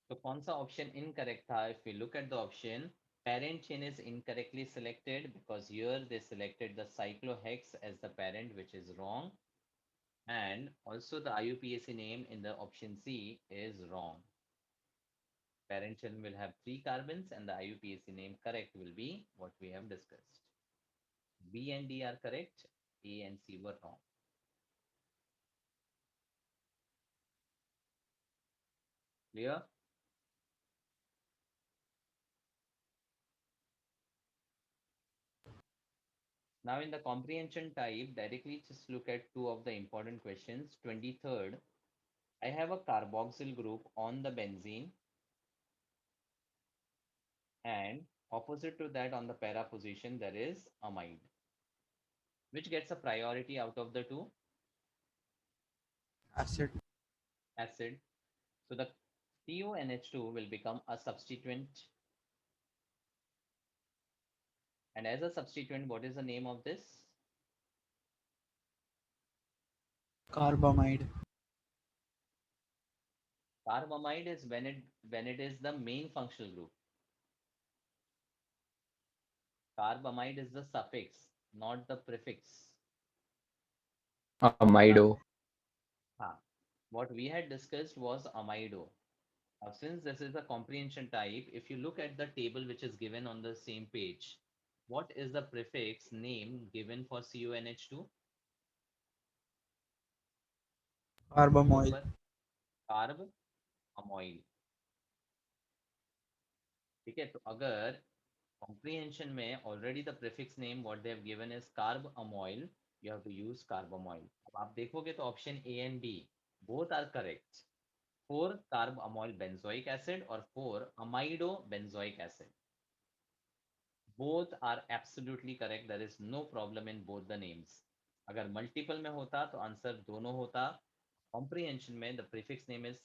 So कौन सा option incorrect था? If we look at the option, parent chain is incorrectly selected because here they selected the cyclohex as the parent, which is wrong. And also the IUPAC name in the option C is wrong. Parent chain will have 3 carbons and the IUPAC name correct will be what we have discussed. B and D are correct. A and C were wrong. Clear? Now in the comprehension type, directly just look at two of the important questions. 23rd, I have a carboxyl group on the benzene, and opposite to that on the para position there is amide. Which gets a priority out of the two? acid. Acid. So the CuNH2 will become a substituent. And as a substituent, what is the name of this? Carbamide. Carbamide is when it is the main functional group. Carbamide is the suffix, not the prefix. Amido. What we had discussed was amido. Now, since this is a comprehension type, if you look at the table which is given on the same page, what is the prefix name given for CuNH2? Carbamoil. Carb amoil. ठीक है, तो अगर comprehension में already the prefix name what they have given is carbamoyl, you have to use carbamoyl. अब आप देखोगे तो option A and B both are correct. 4 carbamoyl benzoic acid और 4 amido benzoic acid. Both are absolutely correct. There is no problem in both the names. अगर multiple में होता तो answer दोनों होता. Comprehension में the prefix name is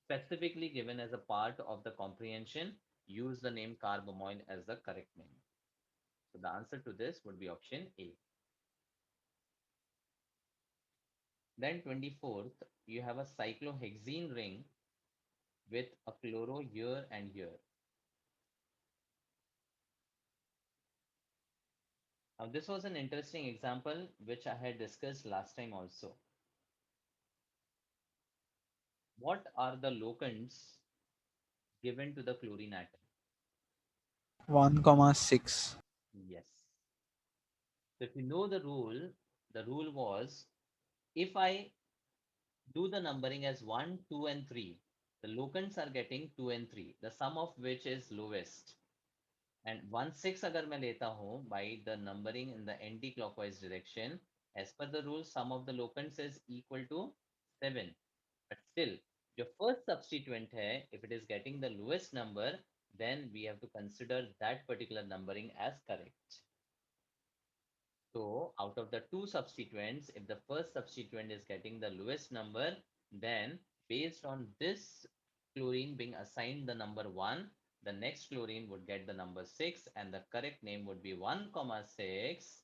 specifically given as a part of the comprehension. Use the name carbamoyl as the correct name. So the answer to this would be option A. Then 24th, you have a cyclohexene ring with a chloro here and here. Now this was an interesting example which I had discussed last time also. What are the locants given to the chlorine atom? 1,6. Yes. So if you know the rule was if I do the numbering as 1, 2, and 3, the locants are getting 2 and 3, the sum of which is lowest. And 1, 6 अगर मैं लेता हूँ by the numbering in the anti-clockwise direction, as per the rule, sum of the locants is equal to 7. But still, your first substituent hai, if it is getting the lowest number, then we have to consider that particular numbering as correct. So out of the two substituents, if the first substituent is getting the lowest number, then based on this chlorine being assigned the number 1, the next chlorine would get the number 6 and the correct name would be 1,6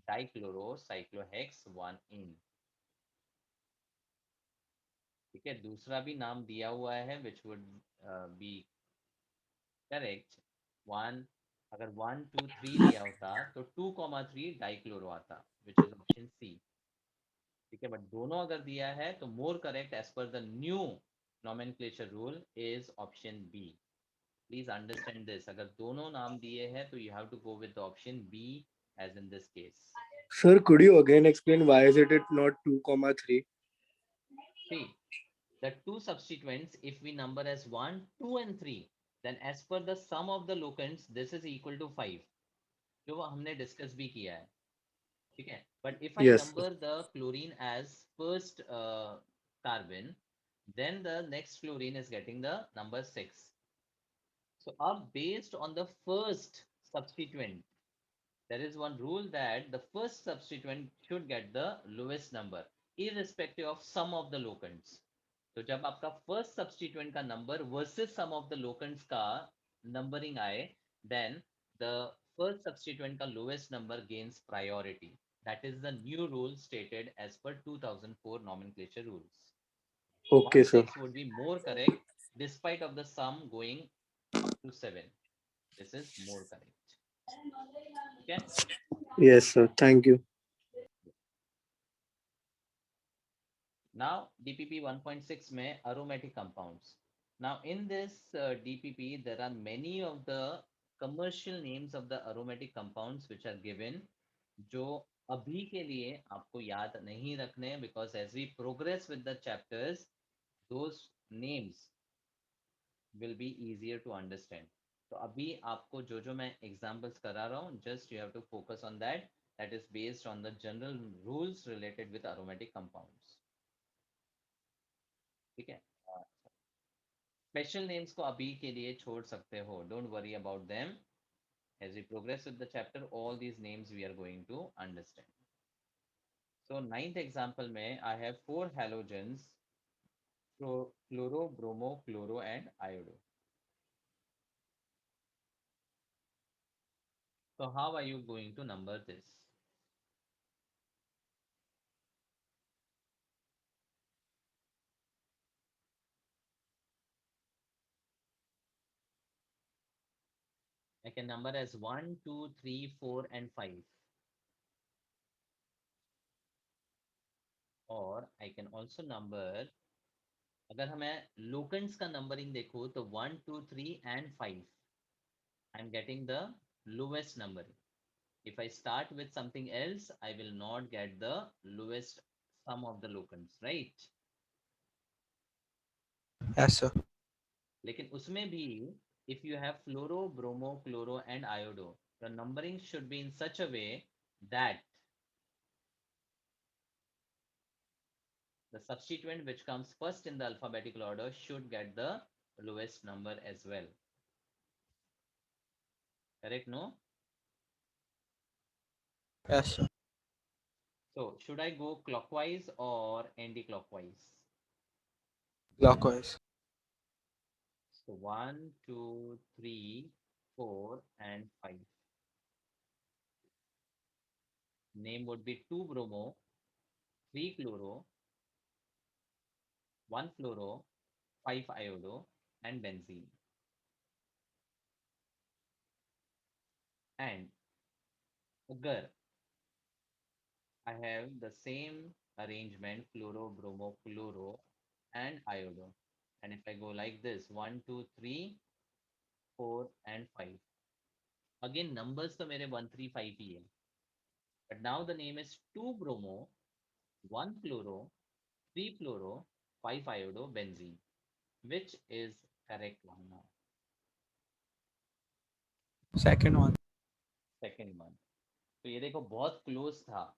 dichlorocyclohex 1-ene. ठीक है, दूसरा भी नाम दिया हुआ है which would be correct. 1 अगर 1 2 3 दिया होता तो 2,3 डाइक्लोरो आता which is option C. ठीक है, बट दोनों अगर दिया है तो more correct as per the new nomenclature rule is option B. Please understand this. अगर दोनों नाम दिए हैं तो you have to go with the option B as in this case. Sir, could you again explain why is it not 2,3? See, the two substituents, if we number as 1, 2 and 3, then as per the sum of the locants, this is equal to 5. जो हमने discuss भी किया है. ठीक है, but if I Yes, number the chlorine as first carbon, then the next fluorine is getting the number 6. So up based on the first substituent, there is one rule that the first substituent should get the lowest number irrespective of sum of the locants. तो जब आपका first substituent का number versus sum of the locants का numbering आए, then the first substituent का lowest number gains priority. That is the new rule stated as per 2004 nomenclature rules. okay, sir. 1,6 would be more correct despite of the sum going up to 7. This is more correct. Okay. Yes, sir. Thank you. Now DPP 1.6 में aromatic compounds. Now in this DPP there are many of the commercial names of the aromatic compounds which are given, जो अभी के लिए आपको याद नहीं रखने, because as we progress with the chapters, those names will be easier to understand. तो अभी आपको जो जो मैं examples करा रहा हूँ, just you have to focus on that. That is based on the general rules related with aromatic compounds. ठीक है, स्पेशल नेम्स को अभी के लिए छोड़ सकते हो. Don't worry about them. As we progress with the chapter, all these names we are going to understand. So ninth example में I have 4 halogens, chloro, bromo, chloro and iodo. So how are you going to number this? I can number as 1, 2, 3, 4 and 5. Or I can also number, अगर हमें locants का numbering देखो तो 1, 2, 3 and 5. I'm getting the lowest numbering. If I start with something else, I will not get the lowest sum of the locants, right? Yes, sir. लेकिन उसमें भी if you have fluoro, bromo, chloro, and iodo, the numbering should be in such a way that the substituent which comes first in the alphabetical order should get the lowest number as well. Correct, no? Yes, sir. So should I go clockwise or anti-clockwise? Clockwise. So 1, 2, 3, 4, and 5. Name would be 2 bromo, 3 chloro, 1 fluoro, 5 iodo, and benzene. And agar I have the same arrangement fluoro, bromo, chloro, and iodo. And if I go like this 1, 2, 3, 4, and 5. Again, numbers तो मेरे 1, 3, 5 ही है. But now the name is 2 bromo, 1 chloro, 3 fluoro, 5 iodo, benzene. Which is correct one now? Second one. Second one. तो ये देखो बहुत close था.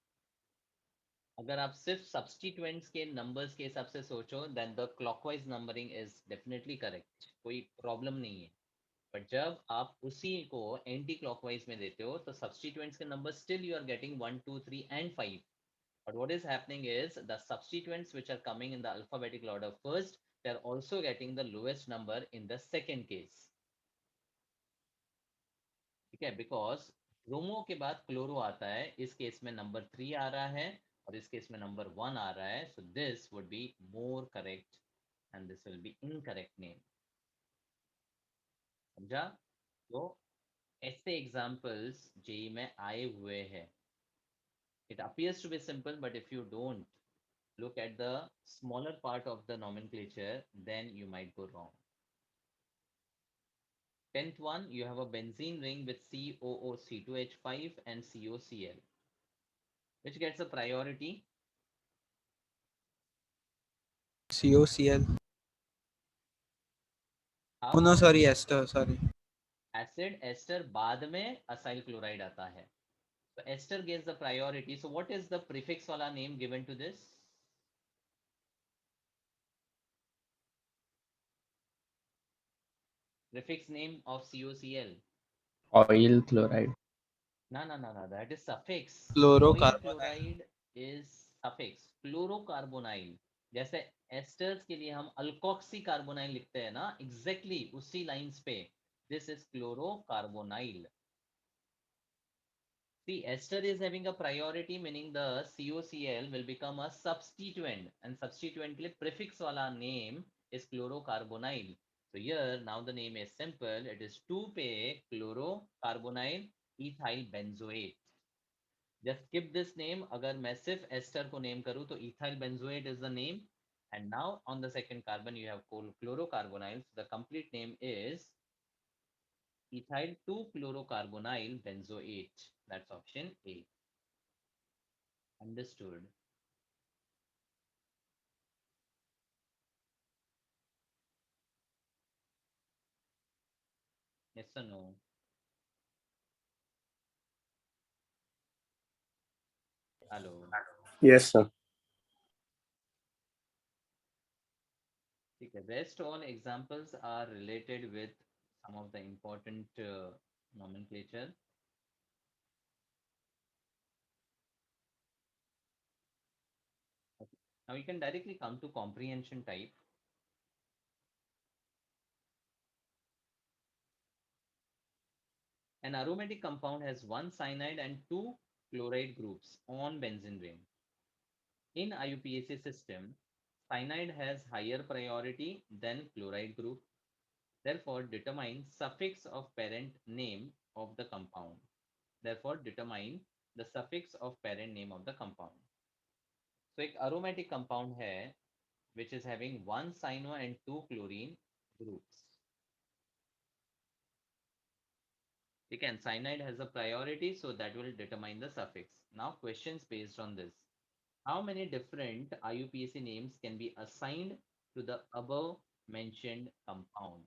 अगर आप सिर्फ सब्सटीट्यूएंट्स के नंबर्स के हिसाब से सोचो then the clockwise numbering is definitely correct, कोई प्रॉब्लम नहीं है. बट जब आप उसी को एंटी क्लॉकवाइज में देते हो तो सब्सटीट्यूएंट्स के number still you are getting 1, 2, 3 and 5. But what is happening is the substituents which are coming in the alphabetical order first, they are also getting the lowest number in the second case. ठीक है, because bromo के बाद chloro आता है, इस case में number 3 आ रहा है और इस केस में नंबर 1 आ रहा है. So this would be more correct and this will be incorrect name. समझा? तो ऐसे एग्जांपल्स जेई में आए हुए हैं. It appears to be simple, but if you don't look at the smaller part of the nomenclature, then you might go wrong. 10th one, you have a benzene ring with COOC2H5 and COCl. Which gets a priority? COCl. How? Oh no, sorry, ester. Sorry. Acid ester बाद में acyl chloride आता है. So ester gets the priority. So what is the prefix वाला name given to this? Prefix name of COCl. Oil chloride. No. That is suffix. Fluorocarbonyl. Oil chloride is suffix. Fluorocarbonyl. जैसे esters के लिए हम alkoxy carbonyl लिखते हैं ना, exactly उसी lines पे. This is chlorocarbonyl. See, ester is having a priority, meaning the COCl will become a substituent, and substituent के लिए prefix वाला name is chlorocarbonyl. So here now the name is simple. It is 2 chlorocarbonyl ethyl benzoate. Just skip this name. अगर मैं सिर्फ ester को name करूँ तो ethyl benzoate is the name. And now on the second carbon you have chlorocarbonyl. So the complete name is ethyl 2-chlorocarbonyl benzoate. That's option A. Understood. Yes or no? Hello. Yes, sir. Okay. Rest all examples are related with some of the important nomenclature. Okay. Now you can directly come to comprehension type. An aromatic compound has one cyanide and two chloride groups on benzene ring. In IUPAC system, cyanide has higher priority than chloride group. Therefore, determine suffix of parent name of the compound. Therefore, determine the suffix of parent name of the compound. So, एक aromatic compound है which is having one cyano and two chlorine groups. Again, cyanide has a priority, so that will determine the suffix. Now, questions based on this. How many different IUPAC names can be assigned to the above mentioned compound?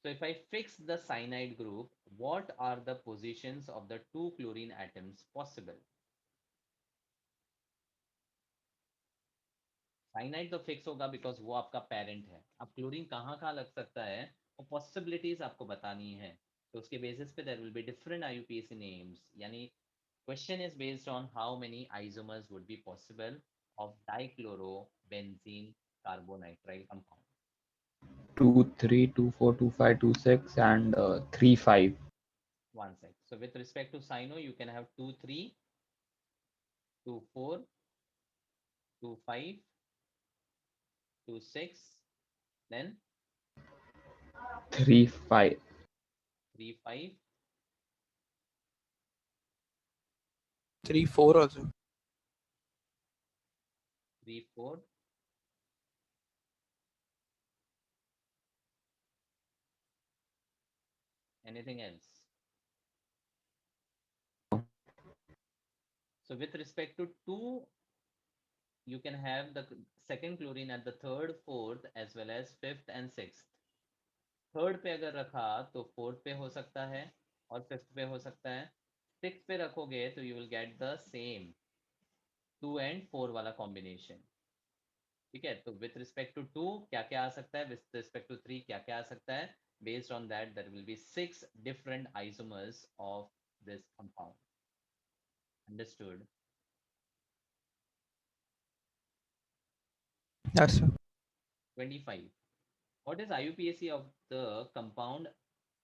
So if I fix the cyanide group, what are the positions of the two chlorine atoms possible? Cyanide तो fix होगा because वो आपका parent है. अब chlorine कहाँ कहाँ लग सकता है वो पॉसिबिलिटीज आपको बतानी है. तो उसके बेसिस पे there will be different IUPAC names. यानी question is based on how many isomers would be possible of dichlorobenzene carbonitrile compound. 2, 3, 2, 4, 2, 5, 2, 6, and 3, 5. One sec. So with respect to cyno, you can have 2, 3, 2, 4, 2, 5, 2, 6, then 3, 5. 3, 5, 3, 4 also. 3, 4. Anything else? So with respect to 2, you can have the second chlorine at the third, fourth, as well as fifth and sixth. Third पे अगर रखा तो fourth पे हो सकता है और fifth पे हो सकता है. सिक्स पे रखोगे तो you will get the same 2 and 4 वाला कॉम्बिनेशन. ठीक है. तो विथ रिस्पेक्ट टू 2 क्या क्या आ सकता है, विथ रिस्पेक्ट टू 3 क्या क्या आ सकता है. Based on that, there will be 6 different isomers of this compound. Understood? Yes, sir. 25. What is IUPAC of the compound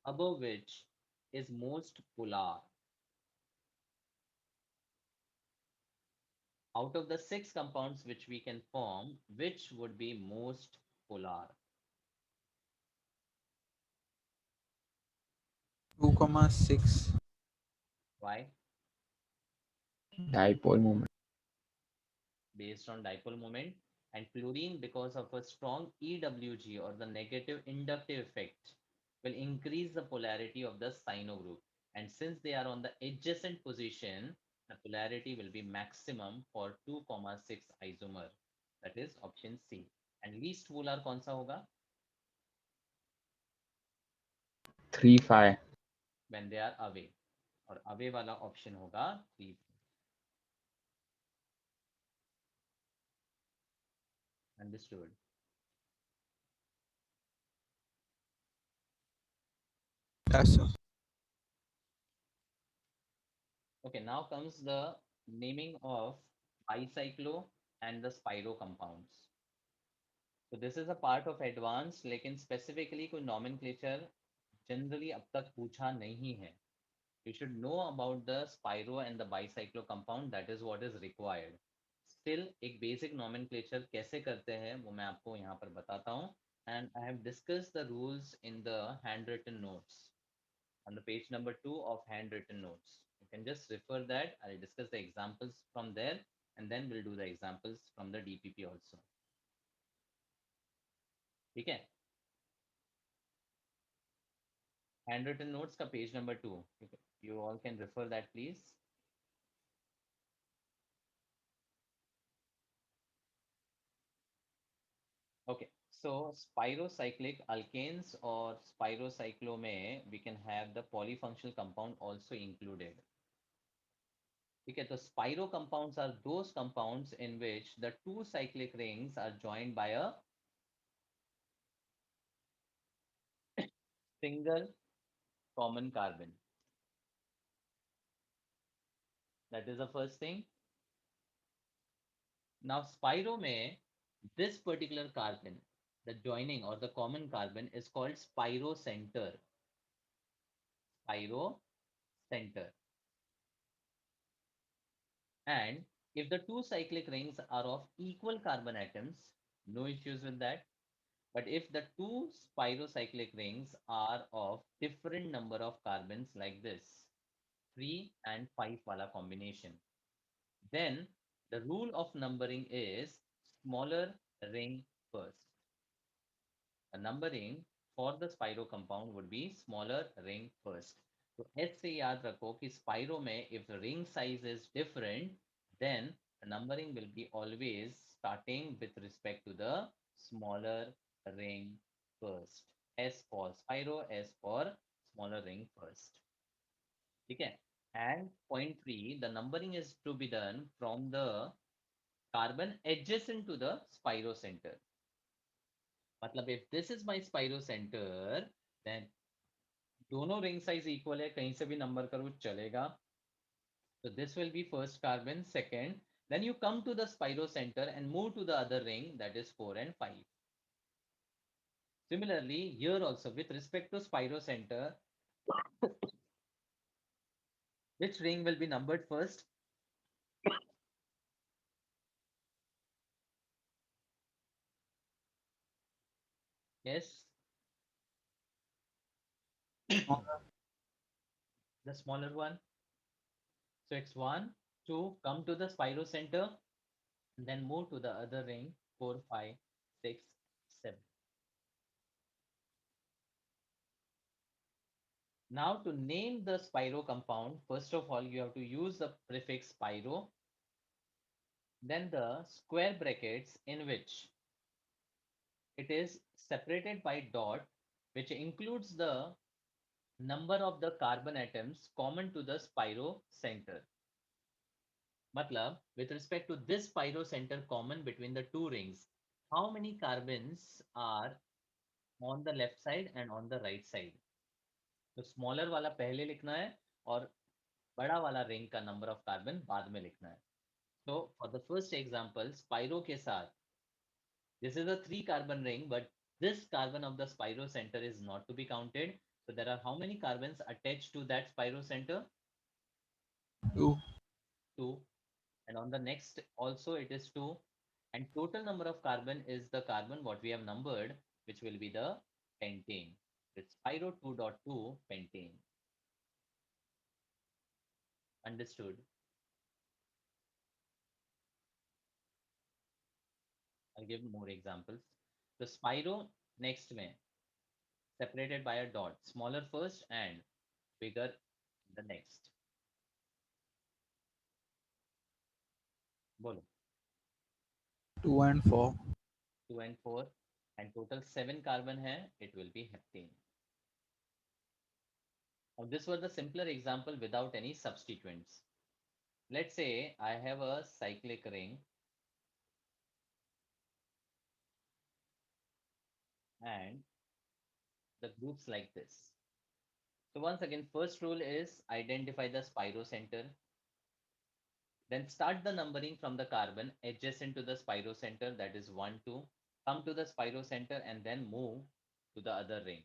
above which is most polar? Out of the 6 compounds which we can form, which would be most polar? 2,6. Why? Dipole moment. Based on dipole moment. And fluorine, because of a strong EWG or the negative inductive effect, will increase the polarity of the cyano group. And since they are on the adjacent position, the polarity will be maximum for 2,6 isomer. That is option C. And least polar कौन सा होगा? 3, 5. When they are away. और away वाला option होगा 3. Understood? Yes, sir. Okay, now comes the naming of bicyclo and the spiro compounds. So this is a part of advanced, लेकिन specifically कोई nomenclature generally अब तक पूछा नहीं है. You should know about the spiro and the bicyclo compound. That is what is required. Still एक basic nomenclature कैसे करते हैं वो मैं आपको यहाँ पर बताता हूँ. And I have discussed the rules in the handwritten notes on the page number 2 of handwritten notes. You can just refer that. I'll discuss the examples from there and then we'll do the examples from the DPP also. ठीक है. Handwritten notes का page number 2. You all can refer that please. Okay. So spirocyclic alkanes or spirocyclo में we can have the polyfunctional compound also included. ठीक है. तो spiro compounds are those compounds in which the two cyclic rings are joined by a single common carbon. That is the first thing. Now spiro में this particular carbon, the joining or the common carbon is called spirocenter. Spirocenter. And if the two cyclic rings are of equal carbon atoms, no issues with that. But if the two spirocyclic rings are of different number of carbons like this, 3 and 5 wala combination, then the rule of numbering is smaller ring first. The numbering for the spiro compound would be smaller ring first. तो S से याद रखो कि spiro में if the ring size is different, then the numbering will be always starting with respect to the smaller ring first. S for spiro, S for smaller ring first. Okay. And point 3, the numbering is to be done from the carbon adjacent to the spiro center. मतलब if this is my spiro center, then दोनों ring size equal है, कहीं से भी number करो चलेगा. So this will be first carbon, second. Then you come to the spiro center and move to the other ring, that is 4 and 5. Similarly, here also with respect to spiro center, which ring will be numbered first? Yes, the smaller one. So x1, 2, come to the spiro center, and then move to the other ring, 4, 5, 6, 7. Now to name the spiro compound, first of all, you have to use the prefix spiro, then the square brackets in which it is separated by dot, which includes the number of the carbon atoms common to the spiro center. Matlab, with respect to this spiro center common between the two rings, how many carbons are on the left side and on the right side? तो smaller वाला पहले लिखना है और बड़ा वाला ring का number of carbon बाद में लिखना है. So for the first example, spiro के साथ, this is a 3 carbon ring, but this carbon of the spiro center is not to be counted. So there are how many carbons attached to that spiro center? 2. 2. And on the next also it is 2. And total number of carbon is the carbon what we have numbered, which will be the pentane. It's spiro 2.2 pentane. Understood? I'll give more examples. The spiro next में separated by a dot, smaller first and bigger the next. बोलो. 2 and 4. 2 and 4 and total 7 carbon hai, it will be heptane. Now this was the simpler example without any substituents. Let's say I have a cyclic ring and the groups like this. So once again, first rule is identify the spiro center. Then start the numbering from the carbon adjacent to the spiro center, that is 1, 2. Come to the spiro center and then move to the other ring.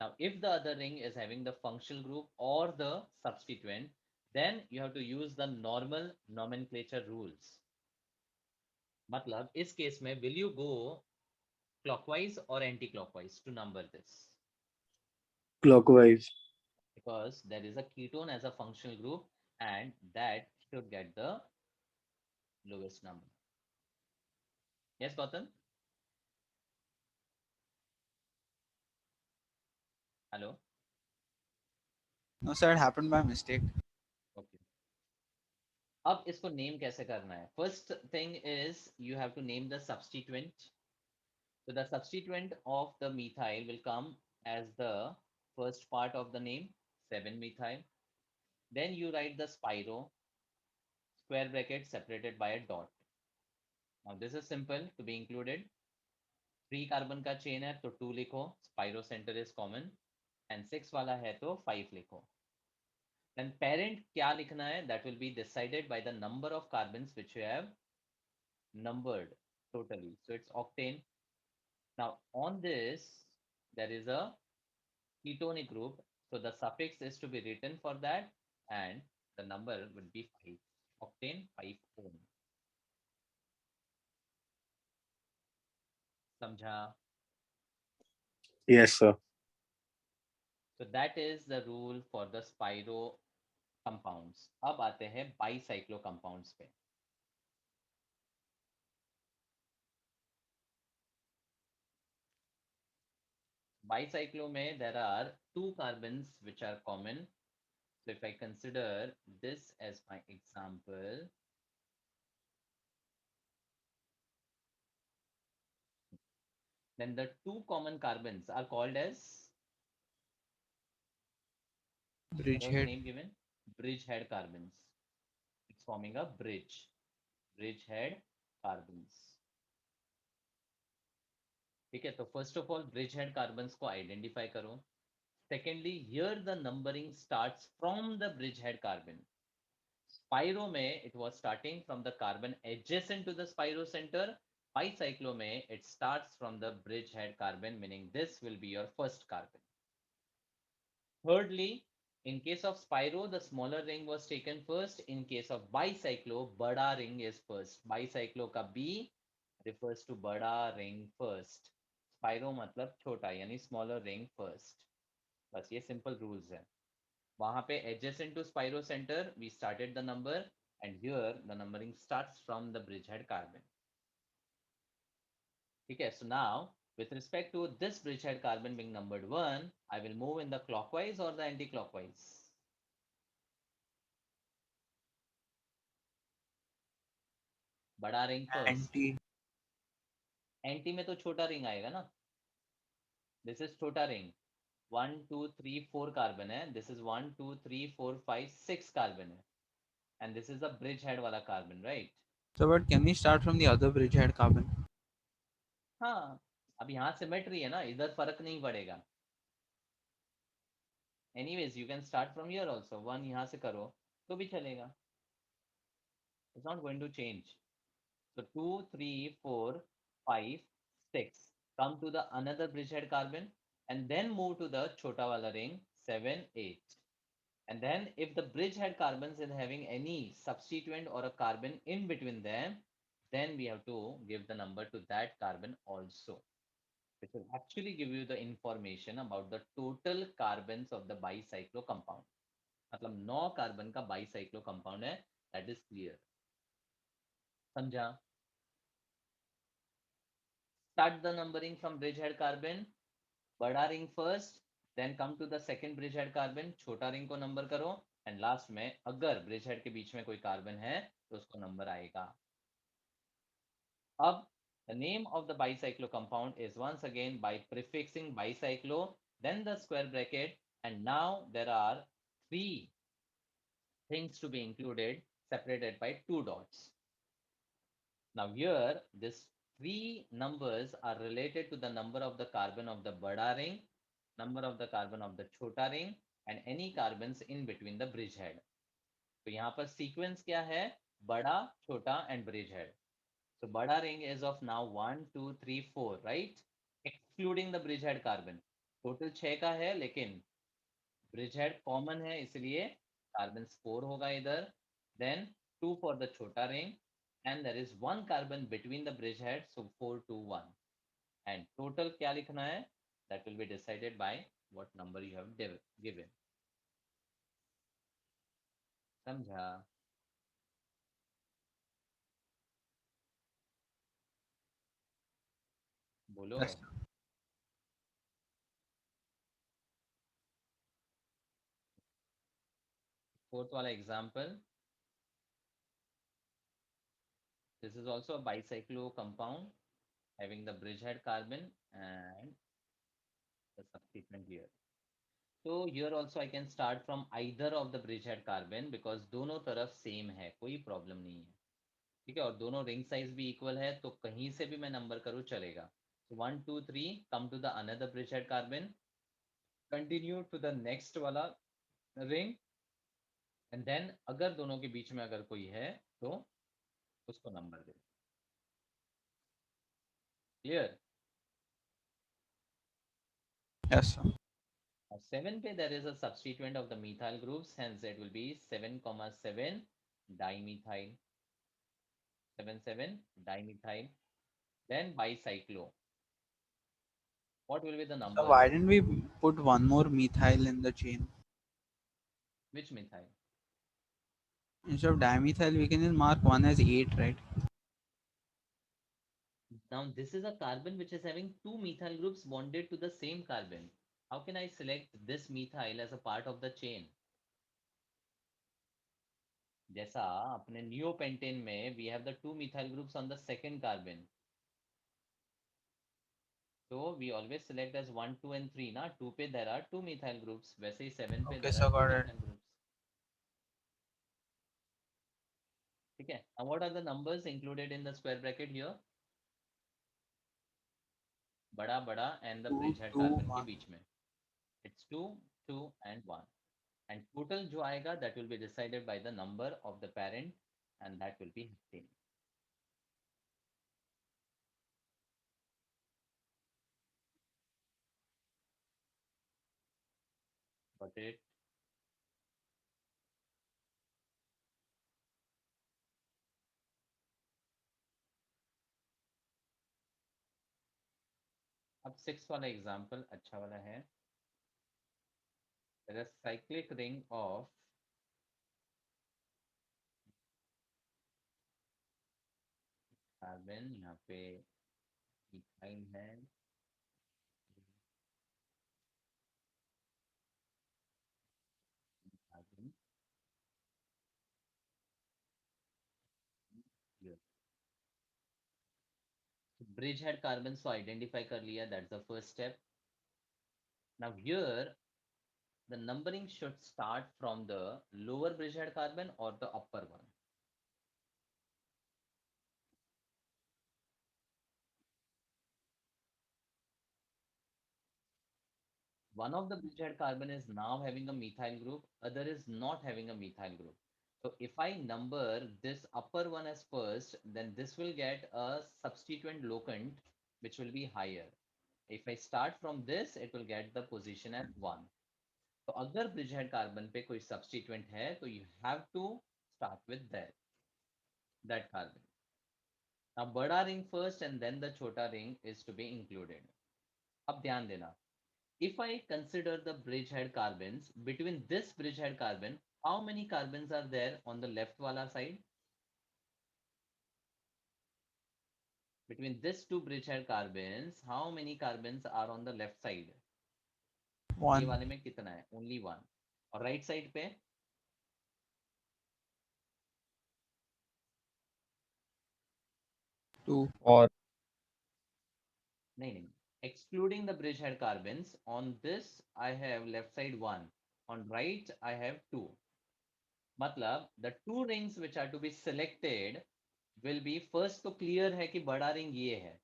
Now, if the other ring is having the functional group or the substituent, then you have to use the normal nomenclature rules. मतलब इस case में will you go clockwise or anti-clockwise to number this? Clockwise. Because there is a ketone as a functional group and that should get the lowest number. Yes, Gautam? Hello? No, sir, it happened by mistake. Okay. अब इसको name कैसे करना है? First thing is you have to name the substituent. So the substituent of the methyl will come as the first part of the name, 7-methyl. Then you write the spiro, square bracket separated by a dot. Now this is simple to be included. 3 carbon का chain है तो 2 लिखो, spiro center is common. And 6 वाला है तो 5 लिखो. Then parent क्या लिखना है? That will be decided by the number of carbons which you have numbered totally. So it's octane. Now on this, there is a ketonic group. So the suffix is to be written for that and the number would be 5. Octane 5 ohm. समझा? Yes, sir. So that is the rule for the spiro compounds. अब आते हैं bicyclo compounds पे. Bicyclo में there are 2 carbons which are common. So if I consider this as my example, then the two common carbons are called as, what was the Bridgehead. name given? Bridgehead carbons. It's forming a bridgehead carbons. ठीक है, तो first of all bridgehead carbons को identify करो. Secondly, here the numbering starts from the bridgehead carbon. Spiro में it was starting from the carbon adjacent to the spiro centre. Bicyclo में it starts from the bridgehead carbon, meaning this will be your first carbon. Thirdly, in case of Spiro, the smaller ring was taken first. In case of bicyclo, bada ring is first. Bicyclo का B refers to bada ring first. Spiro मतलब छोटा, यानी smaller ring first. बस ये simple rules है. वहाँ पे adjacent to Spiro center, we started the number, and here the numbering starts from the bridgehead carbon. ठीक है, so now with respect to this bridgehead carbon being numbered 1, I will move in the clockwise or the anti-clockwise. बड़ा ring first. Anti में तो छोटा ring आएगा ना. This is छोटा ring. 1 2 3 4 carbon है. दिस इज 1 2 3 4 5 6 कार्बन है. And this is the bridgehead वाला carbon, right? So, but can we start from the other bridgehead carbon? हाँ, अब यहाँ सिमेट्री है ना, इधर फर्क नहीं पड़ेगा. Anyways you can start from here also. 1 यहाँ से करो तो भी चलेगा. It's not going to change. So 2, 3, 4, 5, 6. Come to the another bridgehead carbon and then move to the chota wala ring 7, 8. And then if the bridgehead carbons is having any substituent or a carbon in between them, then we have to give the number to that carbon also. Which will actually give you the information about the total carbons of the bicyclo compound. मतलब 9 carbon का bicyclo compound है. That is clear. समझा? Start the numbering from bridgehead carbon. बड़ा ring first, then come to the second bridgehead carbon. छोटा ring को number करो, and last में अगर bridgehead के बीच में कोई कार्बन है तो उसको नंबर आएगा. अब the name of the bicyclo compound is once again by prefixing bicyclo, then the square bracket, and now there are three things to be included separated by two dots. Now here this three numbers are related to the number of the carbon of the bada ring, number of the carbon of the chota ring, and any carbons in between the bridgehead. तो यहाँ पर sequence क्या है? बड़ा, छोटा and bridgehead. So bada ring is of now 1 2 3 4, right? Excluding the bridgehead carbon. Total 6 का है, लेकिन bridgehead common है, इसलिए carbons 4 होगा इधर. Then 2 for the chota ring, and there is one carbon between the bridgehead, so 4 2 1. And total क्या लिखना है? That will be decided by what number you have given. समझा? बोलो. Yes. Fourth वाला example. This is also a bicyclo compound having the bridgehead carbon and the subsequent here. So here also I can start from either of the bridgehead carbon because दोनों तरफ same है, कोई problem नहीं है. ठीक है, और दोनों रिंग साइज भी इक्वल है, तो कहीं से भी मैं नंबर करूँ चलेगा. So 1 2 3, come to the another bridgehead carbon, continue to the next वाला ring, and then अगर दोनों के बीच में अगर कोई है तो उसको नंबर दे. Clear? Yes, sir. Now 7 पे there is a substituent of the methyl groups, hence it will be 7,7 dimethyl. 7 dimethyl. Then bicyclo. What will be the number? So why didn't we put one more methyl in the chain? Which methyl? Instead of dimethyl, we can just mark one as 8, right? Now this is a carbon which is having two methyl groups bonded to the same carbon. How can I select this methyl as a part of the chain? जैसा अपने neopentane में we have the two methyl groups on the second carbon. So we always select as 1, 2 and 3 ना 2 पे there are 2 methyl groups वैसे ही 7 पे Okay, there so are 2 got it. methyl groups. ठीक है. Now what are the numbers included in the square bracket here? बड़ा बड़ा and the 2, bridgehead 2, carbon के 1. बीच में. It's 2, 2 and 1. And total जो आएगा that will be decided by the number of the parent and that will be hexane. Got it? अब 6 वाला example अच्छा वाला है. There is cyclic ring of carbon, यहाँ पे इथाइल है, carbon here. So bridgehead carbons को identify कर लिया, that's the first step. Now here the numbering should start from the lower bridgehead carbon or the upper one. One of the bridgehead carbon is now having a methyl group, other is not having a methyl group. So if I number this upper one as first, then this will get a substituent locant which will be higher. If I start from this, it will get the position as 1. तो अगर bridgehead carbon पे कोई substituent है, तो you have to start with that carbon. Now बड़ा ring first and then the छोटा ring is to be included. अब ध्यान देना. If I consider the bridgehead carbons, between this bridgehead carbon, how many carbons are there on the left wala side? Between these two bridgehead carbons, how many carbons are on the left side? ये 1, वाले में कितना है? Only 1. और right side पे? 2. और नहीं. Excluding the bridgehead carbons, on this I have left side 1. On right I have 2. मतलब the two rings which are to be selected will be first तो clear है कि बड़ा ring ये है.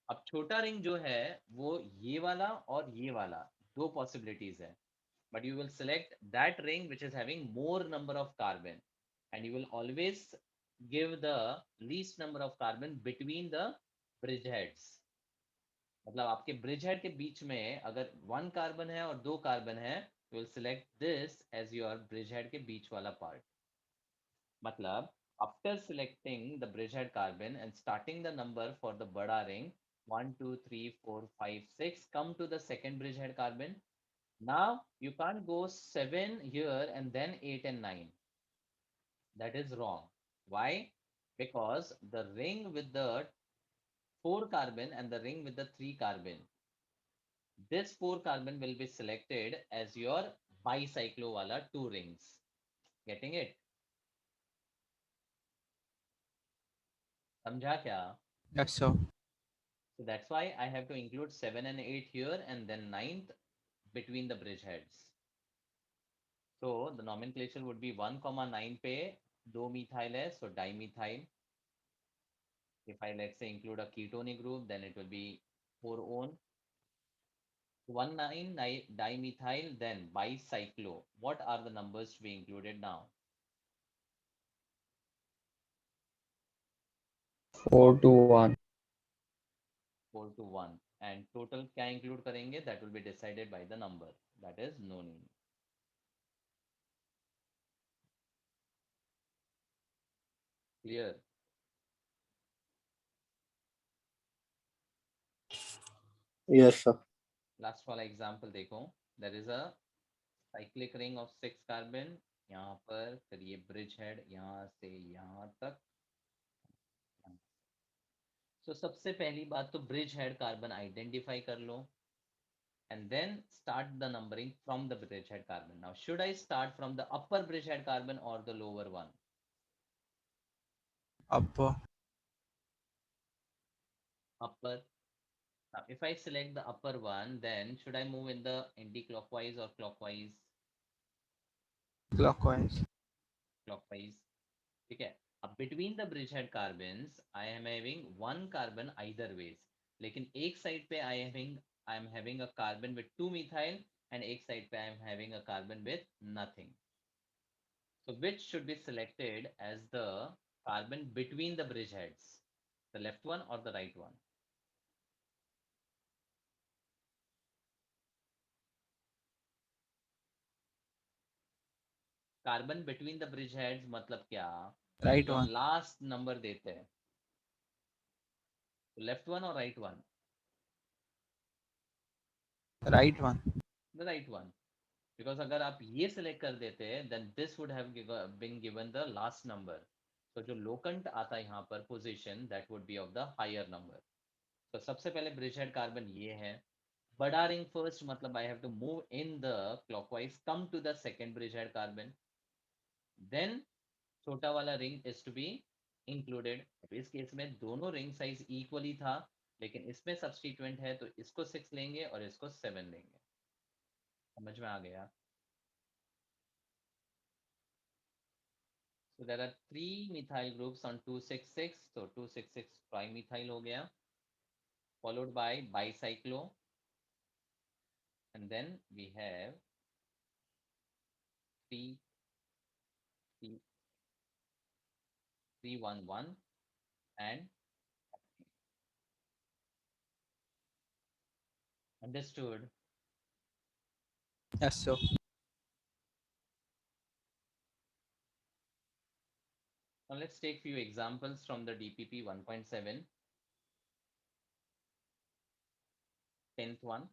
अब छोटा रिंग जो है वो ये वाला और ये वाला दो पॉसिबिलिटीज है. But you will select that ring which is having more number of carbon and you will always give the least number of carbon between the bridge heads. मतलब आपके ब्रिज हेड के बीच में अगर 1 कार्बन है और 2 carbon है, you will select this as your bridge head के बीच वाला पार्ट. मतलब after selecting the bridgehead carbon and starting the number for the bada ring 1 2 3 4 5 6, come to the second bridgehead carbon. Now you can't go 7 here and then 8 and 9. That is wrong. Why? Because the ring with the 4 carbon and the ring with the 3 carbon, this 4 carbon will be selected as your bicyclo wala 2 rings. Getting it? समझा क्या? Yes, sir. So that's why I have to include 7 and 8 here and then 9th between the bridge heads. So the nomenclature would be 1, 9 पे 2 methyl है, so dimethyl. If I let's say include a ketonic group, then it will be 4 on. 1, 9 dimethyl, then bicyclo. What are the numbers to be included now? 4 to 1. 4 to 1. And total क्या include करेंगे? That will be decided by the number. That is nonene. Clear? Yes, sir. Last वाला example देखो. There is a cyclic ring of 6 carbon. यहाँ पर फिर ये bridge head यहाँ से यहाँ तक. So सबसे पहली बात तो ब्रिज हेड कार्बन आइडेंटिफाई कर लो and then start the numbering from the bridge head carbon. Now should I start from the upper bridge head carbon or the lower one? Upper. Upper. Now, if I select the upper one, then should I move in the anti-clockwise or clockwise? Clockwise. Clockwise. Okay. Between the bridgehead carbons, I am having one carbon either ways. लेकिन एक side पे I am having a carbon with 2 methyl and एक side पे I am having a carbon with nothing. So which should be selected as the carbon between the bridgeheads? The left one or the right one? Carbon between the bridge heads मतलब क्या? Right जो हम one. Last number देते हैं, तो left one और right one? Right one. The right one, because अगर आप ये सिलेक्ट कर देते then this would have been given the last number. तो जो लोकेंट आता है यहाँ पर position, that would be of the higher number. तो सबसे पहले ब्रिज हेड कार्बन ये है. बड़ा रिंग फर्स्ट मतलब I have to move in the clockwise, come to the second bridge head carbon, then छोटा वाला ring is to be included. इस केस में दोनों रिंग साइज इक्वली था, लेकिन इसमें सब्स्टिट्यूएंट है तो इसको 6 लेंगे और इसको 7 लेंगे. समझ में आ गया? So there are 3 methyl groups on 266, so 266 trimethyl हो गया, followed by bicyclo, and then we have 3 3 311 and understood. Yes, sir. Now let's take few examples from the DPP 1.7. 10th one,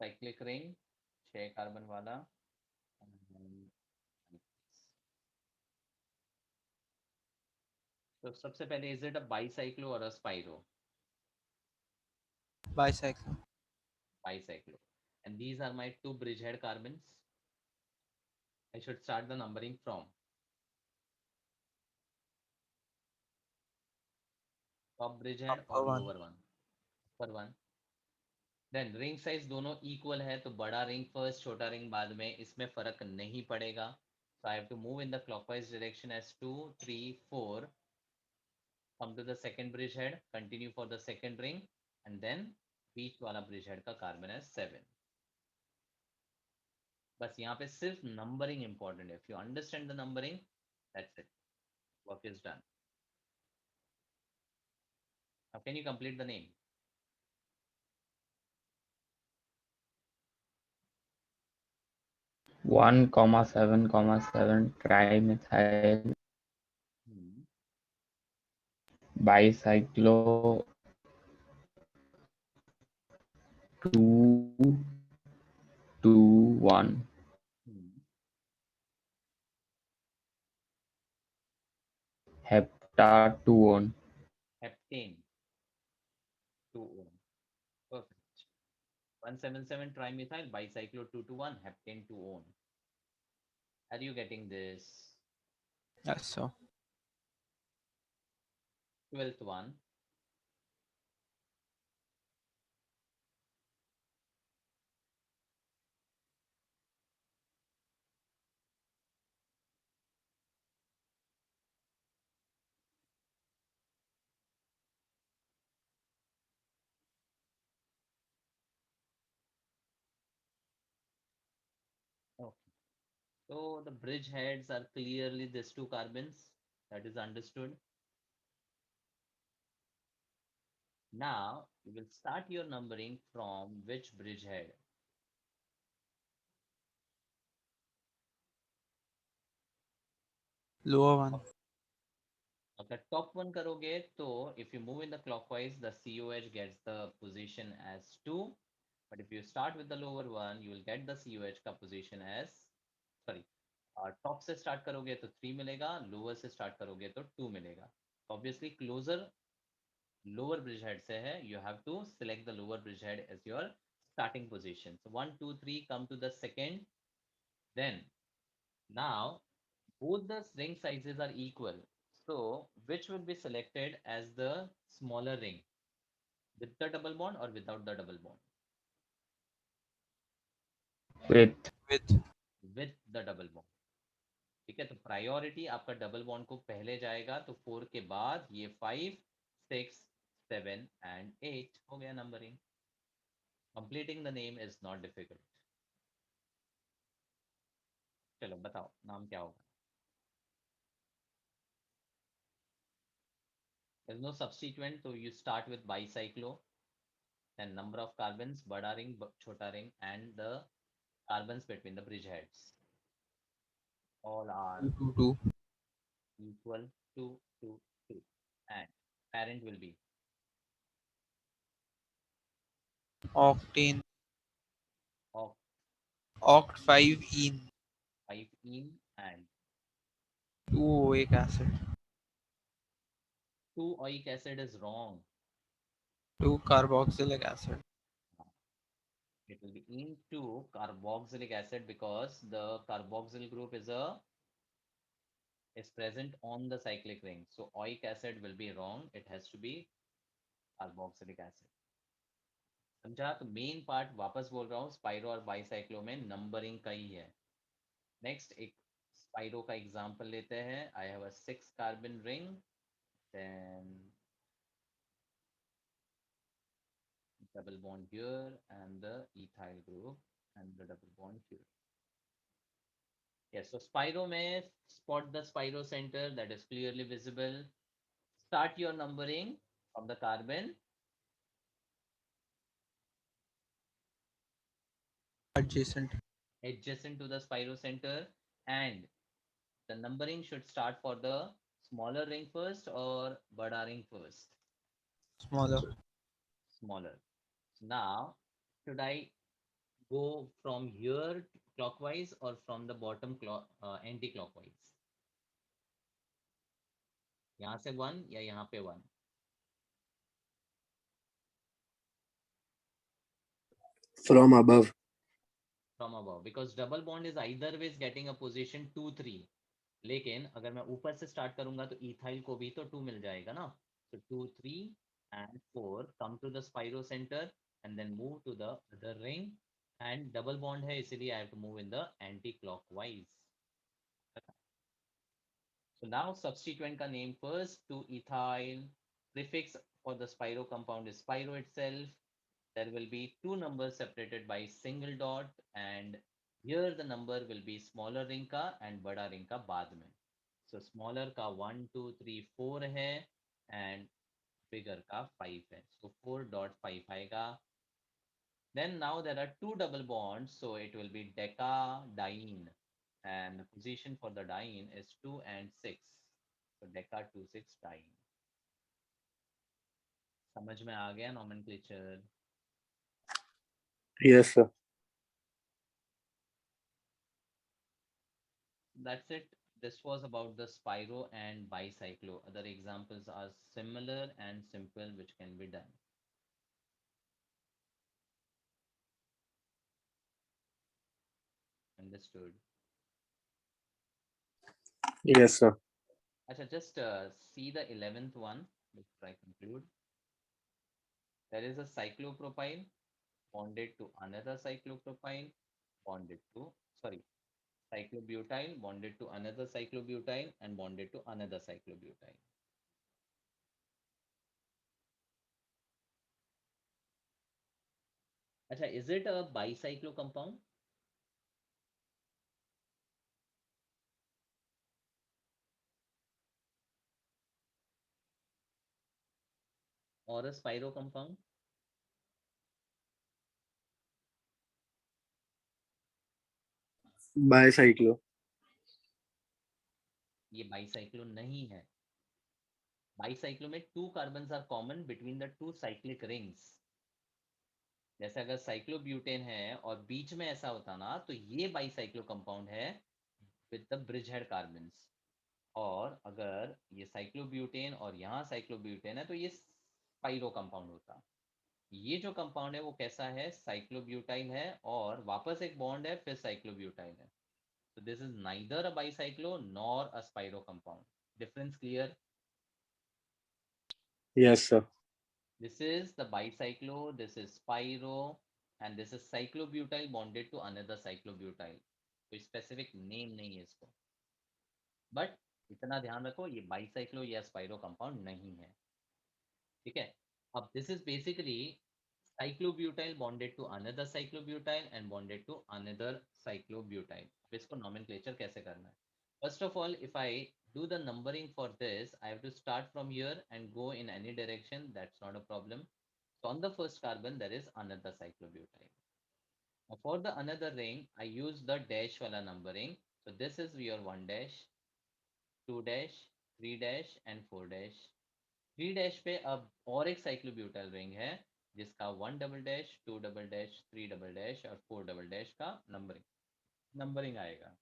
cyclic ring, 6 carbon वाला. तो सबसे पहले, is it a bicyclo or a spiro? Bicycle. Bicyclo. And these are my 2 bridgehead carbons. I should start the numbering from top bridgehead or Upper one. lower one? Upper one. Then ring size दोनों equal है, तो बड़ा ring first, छोटा ring बाद में, इसमें फर्क नहीं पड़ेगा. So I have to move in the clockwise direction as 2, 3, 4. Come to the second bridgehead, continue for the second ring, and then बीच वाला bridgehead का carbon है 7. बस यहाँ पे सिर्फ नंबरिंग इंपॉर्टेंट है. If you understand the numbering, that's it, work is done. Now can you complete the name? 1,7,7 trimethyl bicyclo 2,2,1 heptatone. Heptane 2 O. Perfect. 177 trimethyl bicyclo 221 heptane 2 O. Are you getting this? Yes, sir. 12th one. Okay. So the bridge heads are clearly these 2 carbons. That is understood. Now you will start your numbering from which bridge head? Lower one. अगर top one करोगे तो if you move in the clockwise, the COH gets the position as 2. But if you start with the lower one, you will get the COH का position as, sorry, top से start करोगे तो 3 मिलेगा, lower से start करोगे तो 2 मिलेगा. Obviously closer lower bridge head से है, you have to select the lower bridge head as your starting position. So 1, 2, 3 come to the second. Then now both the ring sizes are equal. So which will be selected as the smaller ring, with the double bond or without the double bond? with with With the double bond. ठीक है, तो priority आपका double bond को पहले जाएगा, तो 4 के बाद ये 5, 6, 7 एंड 8 हो गया numbering. Completing the name is not difficult. चलो बताओ नाम क्या होगा. There's no substituent, so you start with bicyclo, then number of carbons, bada ring, chota ring, and the carbons between the bridge heads. All are 222 equal to 2, 2. And parent will be octane of oct 5 in 5 in and 2 oic acid 2 oic acid is wrong. 2 carboxylic acid. It will be into carboxylic acid because the carboxyl group is present on the cyclic ring. So oic acid will be wrong. It has to be carboxylic acid. समझा. तो main part वापस बोल रहा हूँ, spiro और bicyclo में numbering का ही है. नेक्स्ट एक स्पाइरो का एग्जांपल लेते हैं. I have a 6 carbon ring, then double bond here and the ethyl group and the double bond here. Yes, so Spiro may spot the Spiro center that is clearly visible. Start your numbering from the carbon Adjacent. adjacent to the Spiro center, and the numbering should start for the smaller ring first or bada ring first. Smaller. Smaller. So now, should I go from here clockwise or from the bottom anti-clockwise? यहाँ से 1 या यहाँ पे 1? From above. From above, because double bond is either ways getting a position 2, 3. लेकिन अगर मैं ऊपर से स्टार्ट करूंगा तो इथाइल को भी तो 2 मिल जाएगा ना. So 2, 3 and 4 come to the spiro center and then move to the other ring, and double bond है इसलिए I have to move in the anti-clockwise. So now substituent का name first, 2-ethyl. Prefix for the spiro compound is spiro itself. There will be 2 numbers separated by single dot, and here the number will be smaller ring का and बड़ा ring का बाद में. So smaller का 1, 2, 3, 4 है and bigger का 5 है. So 4.5 आएगा. Then now there are 2 double bonds, so it will be decadiene, and the position for the diene is 2 and 6. So deca 2, 6 diene. समझ में आ गया nomenclature? Yes, sir. That's it. This was about the spiro and bicyclo. Other examples are similar and simple, which can be done. Understood. Yes, sir. Achha, just see the 11th one before I conclude. There is a cyclopropyl bonded to another cyclopropyl bonded to, sorry, cyclobutyl bonded to another cyclobutyl and bonded to another cyclobutyl. Achha, is it a bicyclo compound? Or a spiro compound? Bicyclo. ये bicyclo नहीं है. Bicyclo में 2 carbons are common between the 2 cyclic rings. जैसे अगर cyclobutane है और बीच में ऐसा होता ना, तो ये बाईसाइक्लो कंपाउंड है with the bridge head carbons. और अगर ये साइक्लोब्यूटेन और यहाँ साइक्लोब्यूटेन है तो ये स्पाइरो कंपाउंड होता. ये जो कंपाउंड है वो कैसा है, साइक्लोब्यूटाइल है और वापस एक बॉन्ड है फिर साइक्लोब्यूटाइल है. So this is neither a bicyclo nor a spiro compound. Difference clear? Yes, sir. This is the bicyclo, this is pyro, and this is cyclobutyl bonded to another cyclobutyl. कोई specific name नहीं है इसको. But इतना ध्यान रखो ये bicyclo या spiro compound नहीं है. ठीक है. अब this is basically cyclobutyl bonded to another cyclobutyl and bonded to another cyclobutyl. अब इसको nomenclature कैसे करना है? First of all, if I do the numbering for this, I have to start from here and go in any direction. That's not a problem. So on the first carbon, there is another cyclobutyl. Now for the another ring, I use the dash wala numbering. So this is your 1 dash, 2 dash, 3 dash and 4 dash. 3 dash पे अब और एक cyclobutyl ring है जिसका 1 double dash, 2 double dash, 3 double dash और 4 double dash का numbering आएगा.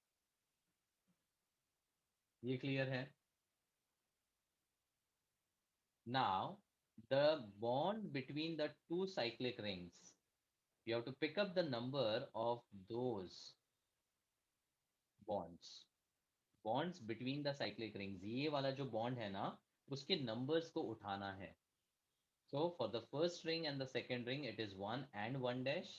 ये क्लियर है? Now the bond between the two cyclic rings, you have to pick up the number of those bonds between the cyclic rings. ये वाला जो bond है ना उसके numbers को उठाना है. So for the first ring and the second ring it is 1 and 1 dash.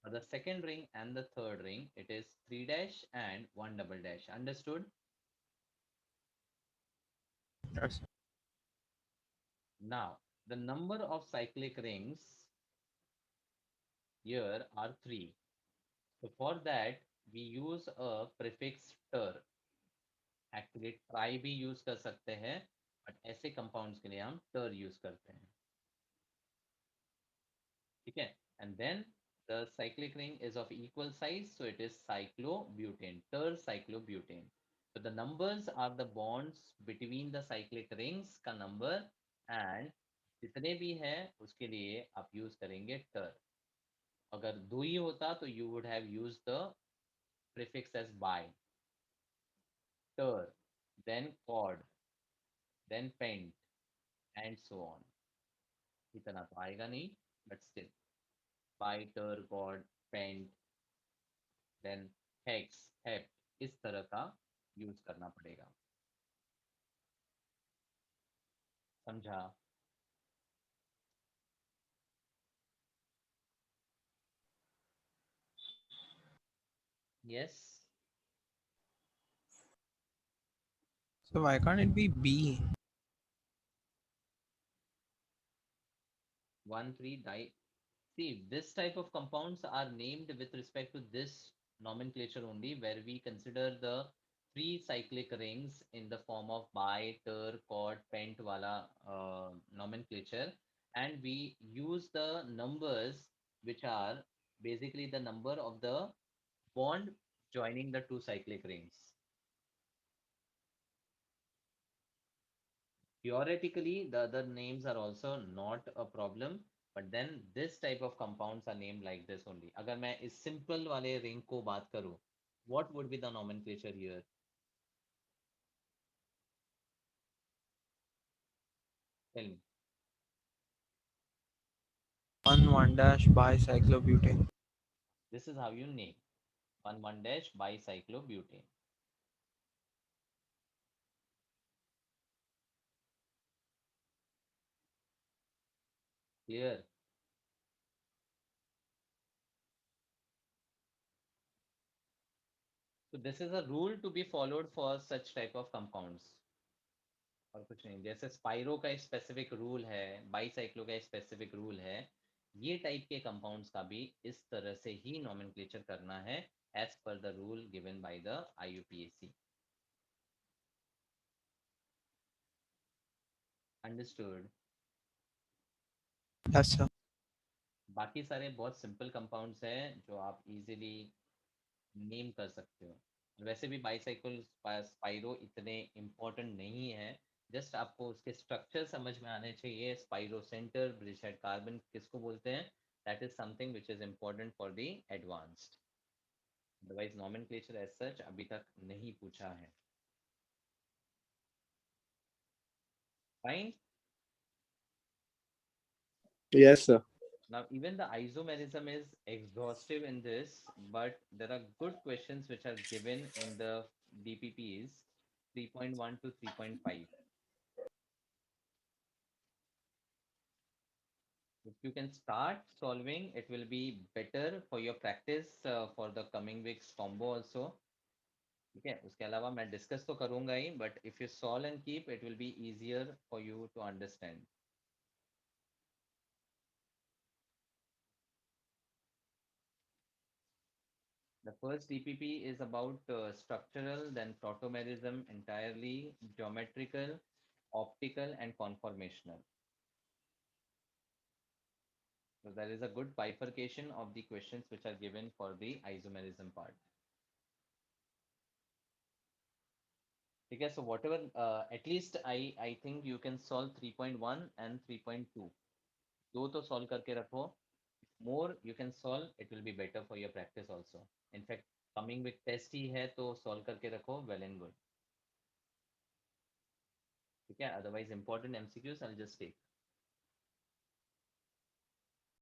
For the second ring and the third ring it is 3 dash and 1 double dash. Understood? Yes. Now the number of cyclic rings here are 3. So for that we use a prefix ter. Actually try भी use कर सकते हैं but ऐसे compounds के लिए हम ter use करते हैं. ठीक है? And then the cyclic ring is of equal size, so it is cyclobutane, tercyclobutane. So the numbers are the bonds between the cyclic rings का number and जितने भी हैं उसके लिए आप use करेंगे ter. अगर दो ही होता तो you would have used the prefix as bi. Ter, then quad, then pent, and so on. इतना तो आएगा नहीं, but still. Bi, ter, quad, pent, then hex, hept, इस तरह का यूज करना पड़ेगा. समझा? Yes. So why can't it be B? 1,3 di. See, this type of compounds are named with respect to this nomenclature only, where we consider the three cyclic rings in the form of bi, ter, quad, pent wala nomenclature, and we use the numbers which are basically the number of the bond joining the two cyclic rings. Theoretically, the other names are also not a problem, but then this type of compounds are named like this only. अगर मैं इस simple वाले ring को बात करूँ, what would be the nomenclature here? Tell me. 1 dash bicyclobutane. This is how you name 1,1 dash bicyclobutane. Clear? So this is a rule to be followed for such type of compounds. और कुछ नहीं. जैसे spiro का specific rule है, bicyclo का specific rule है, ये type के कंपाउंड्स का भी इस तरह से ही नॉमेनक्लेचर करना है as per the rule given by the IUPAC. Understood? Yes, sir. बाकी सारे बहुत सिंपल कंपाउंड्स हैं जो आप इजीली नेम कर सकते हो. वैसे भी बाईसाइकिल स्पाइरो इतने इम्पोर्टेंट नहीं है, जस्ट आपको उसके स्ट्रक्चर समझ में आने चाहिए. Spiro centre, bridge head carbon किसको बोलते हैं, that is something which is important for the advanced. Otherwise nomenclature as such अभी तक नहीं पूछा है. Fine. Yes, sir. Now even the isomerism is exhaustive in this, but there are good questions which are given in the DPPs 3.1 to 3.5. If you can start solving, it will be better for your practice for the coming weeks combo also. ठीक है, उसके अलावा मैं discuss तो करूंगा ही, but if you solve and keep, it will be easier for you to understand. The first DPP is about structural, then protomerism, entirely geometrical, optical, and conformational. So there is a good bifurcation of the questions which are given for the isomerism part. Okay, so whatever, at least I think you can solve 3.1 and 3.2. दो तो solve करके रखो. More you can solve, it will be better for your practice also. In fact, coming with test ही है तो solve करके रखो, well and good. ठीक है, otherwise important MCQs I'll just take.